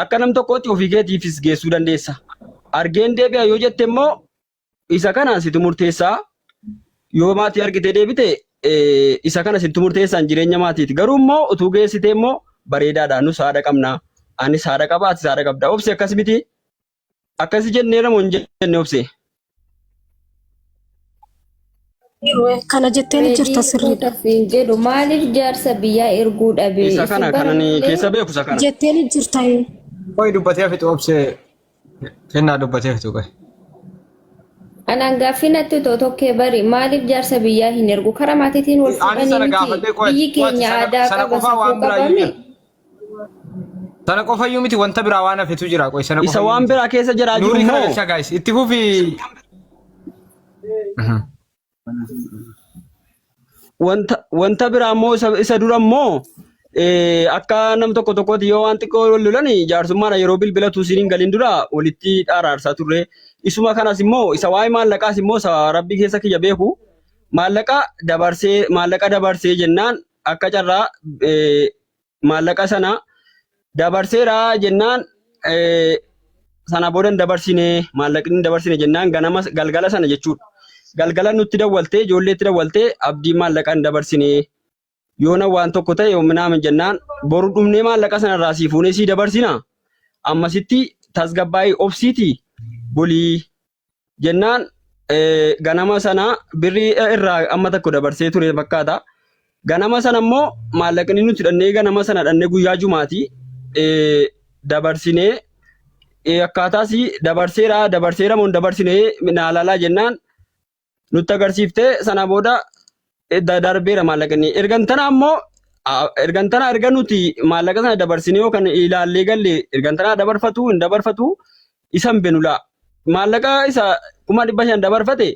[SPEAKER 7] akka nam tokkotti ofii keetiifis geessuu dandeessa. Argeen deebi'a yoo jette immoo isa kana situ murteessaa yoo maatii argitee deebite isa kana situ murteessaan jireenya maatiiti. Garuu immoo utuu geessitee immoo bareedaadhaan nus haadha qabnaa anis haadha qaba atis haadha qabda obse akkas miti akkasi jennee namoon jenne obse.
[SPEAKER 2] Kana jettee ni jirta sirriidha.
[SPEAKER 5] Jedhu maaliif jaarsa biyyaa erguu dhabe?
[SPEAKER 7] Isa kana kanani keessa beeku isa kana.
[SPEAKER 2] Jettee ni jirta.
[SPEAKER 1] Qoy dubbatee fitu obsee kennaa dubbatee fitu qoy.
[SPEAKER 5] Anaan gaaffinatti tokkee bari maaliif jaarsa biyyaa hin ergu karaa maatiitiin wal fuudhanii biyyi keenya aadaa qaba safuu qabame.
[SPEAKER 1] Sana qofayyuu miti wanta biraa waan hafetu jira qoy sana qofa.
[SPEAKER 7] Isa waan biraa keessa jira jiru
[SPEAKER 1] Nuuri
[SPEAKER 7] immoo.
[SPEAKER 1] kana jecha guys itti fufi.
[SPEAKER 7] Wanta biraa immoo isa dura immoo akka nam tokkotti yoo waan xiqqoo wal lolani jaarsummaadha yeroo bilbilatu isiniin galiin dura walitti dharaarsaa turre. Isuma kanas immoo isa waa'ee maallaqaas immoo isa rabbi keessa kiyya beeku maallaqa dabarsee jennaan akka carraa maallaqa sana dabarseera jennaan sana booda dabarsine maallaqni dabarsine jennaan ganama galgala sana jechuudha. Galgala nutti dawwaltee ijoolleetti dawwaltee abdii maallaqaan dabarsine yoona waan tokko ta'e yoominaam jennaan boru dhumnee maallaqa sanarraa sii fuunee sii dabarsina ammasitti tasgabbaa'ii obsiiti bulii jennaan ganama sana birrii irraa amma tokko dabarsee ture fakkaata. Ganama sana immoo maallaqni nuti dhannee ganama sana dhannee guyyaa jumaati dabarsinee akkaataa si dabarseera moo hin dabarsine naalaalaa jennaan nutti agarsiifte sana booda darbeera maallaqni. Ergan tana erga nuti maallaqa sana dabarsine yookaan ilaallee galle ergan tana dabarfatu hin dabarfatu isa hin beenu laa. Maallaqa isa 500 dabarfate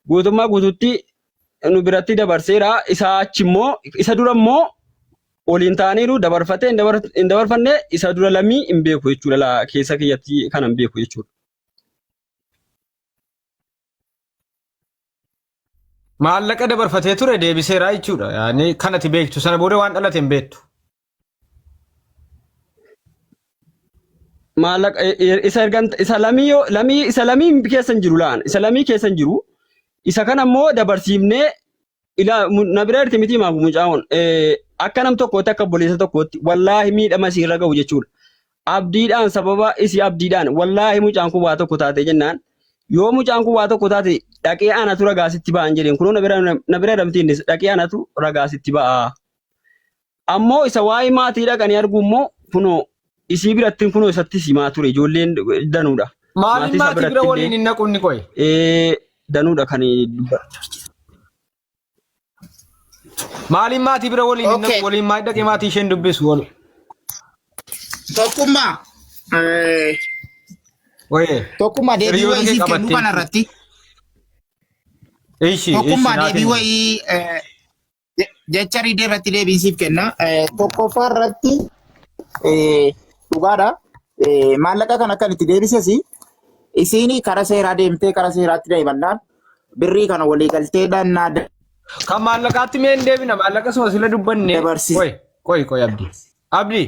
[SPEAKER 7] guutummaa guutuutti nu biratti dabarseera. Isa achi immoo isa dura immoo waliin ta'aniiru dabarfate hin dabarfanne isa dura lamii hin beeku jechuudha laa keessa kiyyatti kan hin beeku jechuudha.
[SPEAKER 1] Maallaqa dabarfatee ture deebiseera jechuudha. Yaani kanati beektu sana booda waan dhalate hin beektu.
[SPEAKER 7] Maallaqa isa lamii keessa hin jiru laan isa lamii keessa hin jiru isa kana immoo dabarsiifnee na bira irti miti maafu mucaa'oon akka nam tokkootti akka obboleessa tokkootti wallaahi miidhama isiirra ga'u jechuudha. Abdiidhaan sababa isii abdiidhaan wallaahi mucaan kun waa tokko taate jennaan yoo mucaan kun waa tokko taate dhaqee anatu ragaasitti ba'an jedheen kunoo na bira damtiinnis dhaqee anatu ragaasitti ba'a. Ammoo isa waa'ee maatii dhaqanii argu immoo kunoo isii biratti kunoo isatti simaa ture ijoolleen danuudha.
[SPEAKER 1] Maaliin maatii bira waliin hin naqunni qoy?
[SPEAKER 7] Danuudha kan
[SPEAKER 1] Maaliin maatii bira waliin hin naqu waliin maatii dhaqee maatii isheen dubbisu wal.
[SPEAKER 3] Tokkummaa deebii wayii siif kennu kanarratti. Tokkummaa deebii wayii jecha riidee irratti deebii siif kenna. Tokkoffaa irratti dhugaadha. Maallaqa kan akkan itti deebises isiin karaa seeraa deemtee karaa seeraatti deemannaan birrii kana walii galteedhaan naada.
[SPEAKER 1] Kan maallaqaatti mee hin deebina maallaqa suma sila dubbanne. Qoy abdii. Abdii.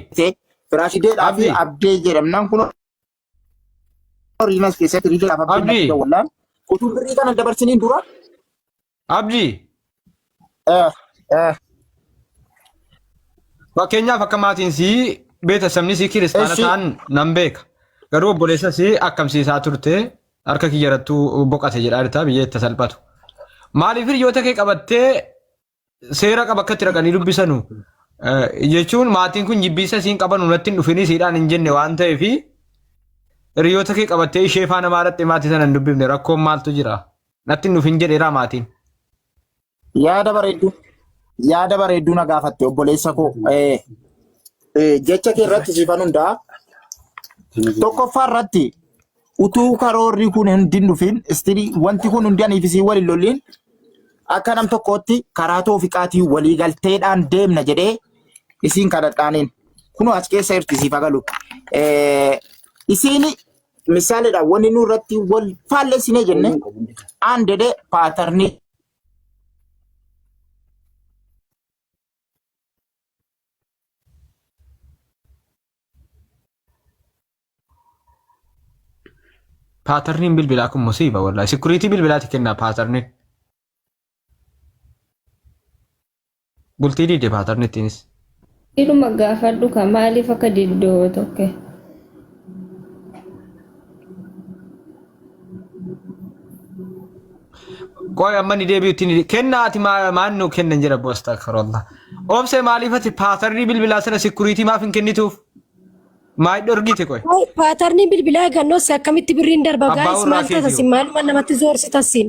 [SPEAKER 3] Firaashideedhaaf abdee jedhamnaan kun riimas keessatti riideedhaaf abdee wallaan utuu birrii kana dabarsiniin dura.
[SPEAKER 1] Abdii. Fakkeenyaaf akka maatiin sii beetasabni sii kiristaana ta'an nan beeka. Garuu obboleessa sii akkamsiisaa turte harka kiyyarattuu boqate jedhaa biyya itti salphatu. Maaliif hiriyoota kee qabattee seera qaba akkatti dhaqanii dubbisanu jechuun maatiin kun jibbiisa siin qaban unatti hin dhufini siidhaan hin jenne waan ta'eef hiriyoota kee qabattee ishee faana maalatte maatii sana hin dubbifne rakkoon maaltu jira natti hin dhufin jedheeraa maatiin.
[SPEAKER 3] Yaada bareedduu na gaafatte obboleessa koo jecha kee irratti siifan hundaa tokkoffaa irratti utuu karoorri kun hundi hin dhufin istilii wanti kun hundi aniif isii waliin lolliin akka nam tokkootti karaa toofiqaatii walii galteedhaan deemna jedhee isiin kadhadhaaniin kunoo as keessa hirtisiifa galu. Isiin misaaleedha wanni nu irratti wal faallessinee jenne aan dedee paatarnii
[SPEAKER 1] Paatarniin bilbilaa kun musiiba wallahi sikuriitii bilbilaati kennaa paatarniin. Bultii diide paatarnittiinis.
[SPEAKER 5] Iluma gaafadhu kan maaliif akka diddoo tokko.
[SPEAKER 1] Qoy amma ni deebi'utti kennaati maannu kennan jira boosta karolla. Oomsee maaliif ati paatarnii bilbilaa sana sikuriitii maaf hin kennituuf? Maal dorgite qoy?
[SPEAKER 2] Paatarnii bilbilaa gannoos akkamitti birriin darba gaa'is maal taasisin maaluma namatti zoorsi taasisin.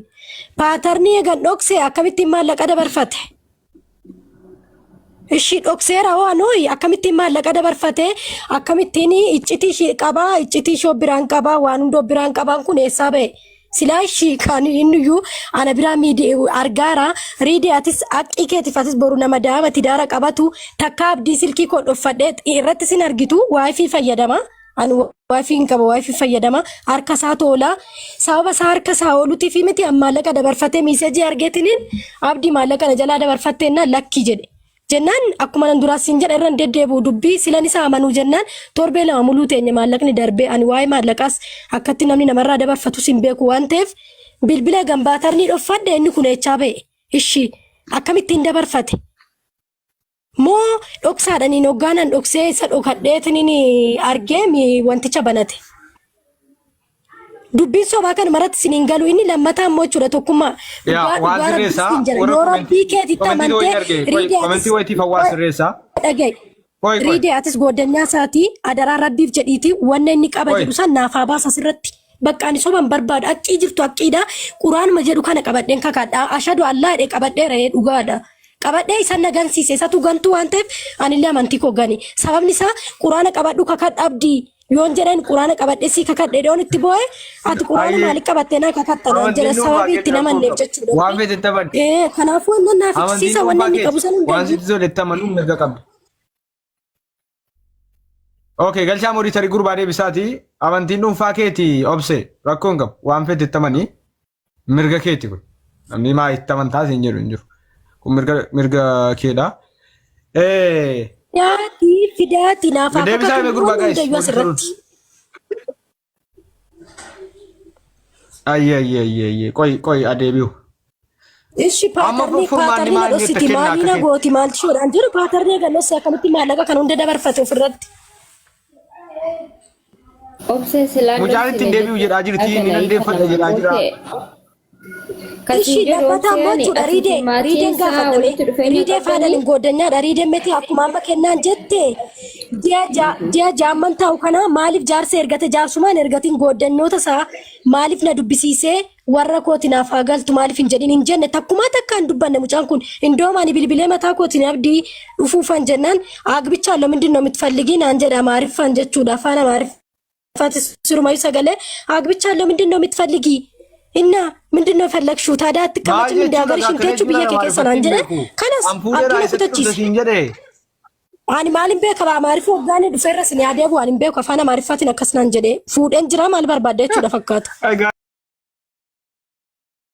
[SPEAKER 2] Paatarnii gannooksee akkamitti maallaqa dabarfate. Ishii dhokseera waanooyi akkamitti maallaqa dabarfate akkamittiin iccitii qabaa iccitii shoo biraan qabaa waan hundoo biraan qabaan kun eessaa ba'e. Silaa ishii kan inniyyuu ana biraa argaara riidiyaatis haqqii keetifatis boru nama daamati daara qabatu takka abdii silkii koo dhoffadhee irratti sin argitu waayifii fayyadama. Ani waayifii hin qaba waayifii fayyadama harka isaa tola sababa isaa harka isaa ooluutii fi miti maallaqa dabarfatee miiseejii argeetiniin abdii maallaqa na jalaa dabarfatteenna lakki jedhe. Jennaan akkuma nan duraa siin jedha irraan deddeebi'u dubbii silan isaa amanuu jennaan torbee lama muluu teenye maallaqni darbee ani waa'ee maallaqaas akkatti namni namarraa dabarfatu sin beeku waan ta'eef bilbila gambaatarni dhoffadhe inni kun eechaa ba'e ishii akkamittiin dabarfate moo dhoksaadhaniin hoggaanan dhoksee isa dhokadheetiniin argee wanticha banate. Dubbiin sobaa kan maratti siniin galu inni lammataa immoo jechuudha tokkummaa.
[SPEAKER 1] Waan sirreessaa
[SPEAKER 2] warra rabbii keetitti amantee
[SPEAKER 1] komentii wayitiif hawaa sirreessaa.
[SPEAKER 2] Dhagaye Riidee atis goddanyaa isaatii adaraa rabbiif jedhiiti wanna inni qaba jedhu san naafaa baasa sirratti. Bakka ani soban barbaadu aqqii jirtu aqqiidha. Quraanuma jedhu kana qabadheen kakaadha. Ashadu allaa jedhee qabadhee ra'ee dhugaadha. Qabadhee isa nagansiise isatu gantuu waan ta'eef anillee amantii koo gani. Sababni isaa quraana qabadhu kakadha abdii. Yoon jedhan quraana qabadhee si kakadhee dhoon itti bo'e ati quraana maaliif qabattee naa kakattanaan jedhe sababii itti namanneef jechuudha.
[SPEAKER 1] Waan feete taphan.
[SPEAKER 2] Kanaafuu wanna naaf ibsiisa wanna inni qabu san
[SPEAKER 1] waan sitti soletti amanuu mirga qabdu. Okay, galchaa mootii tarii gurbaa deebisaati. Amantiin dhuunfaa keeti obse rakkoon qabu. Waan feete tamanii mirga keeti kun. Namni maa itti amantaa siin jedhu hin jiru. Kun mirga keedha.
[SPEAKER 2] Yaati fidaati naafaa
[SPEAKER 1] deebisaa mee gurbaa gaa'is. Ayye qoy adeebiu.
[SPEAKER 2] Ishi paatarni na dhositi maalii na gooti maalti shoodhaan jiru paatarni galloos akkamitti maallaqa kan hunda dabarfate ofirratti.
[SPEAKER 1] Mucaan ittiin deebi'u jedhaa jirti inni dandeeffadha jedhaa jira.
[SPEAKER 2] Ishi dabbataa mochuudha riideen gaafatame riidee faadhaan hin gooddanyaadha riideen miti akkuma amma kennaan jette ji'a jaamman ta'u kana maaliif jaarsa ergate jaarsumaan ergatiin gooddannoota isaa maaliif na dubbisiisee warra kooti naaf haa galtu maaliif hin jedhin hin jenne takkumaa takka hin dubbanne mucaan kun indoomaani bilbilee mataa kootiin abdii dhufuufan jennaan agbichaan lomindin no mitfalligii naan jedha maariffaan jechuudha afaan amaariffaan sirumayu sagalee agbichaan lomindin no mitfalligii inna ምንድን ነው ፈለግሽው ታዲያ አትቀመጭም እንደ ሀገርሽ እንዴት ብዬ ከከሰና እንጀለ ከነስ አምፑለ ከተችስ አኒ ማሊም ቤከ ባማሪፍ ወጋኔ ድፈረስ ነው ያደቡ አኒ ቤከ ፋና ማሪፋት ነከስና እንጀለ ፉደን ጅራ ማልባርባዳችሁ ደፈካቱ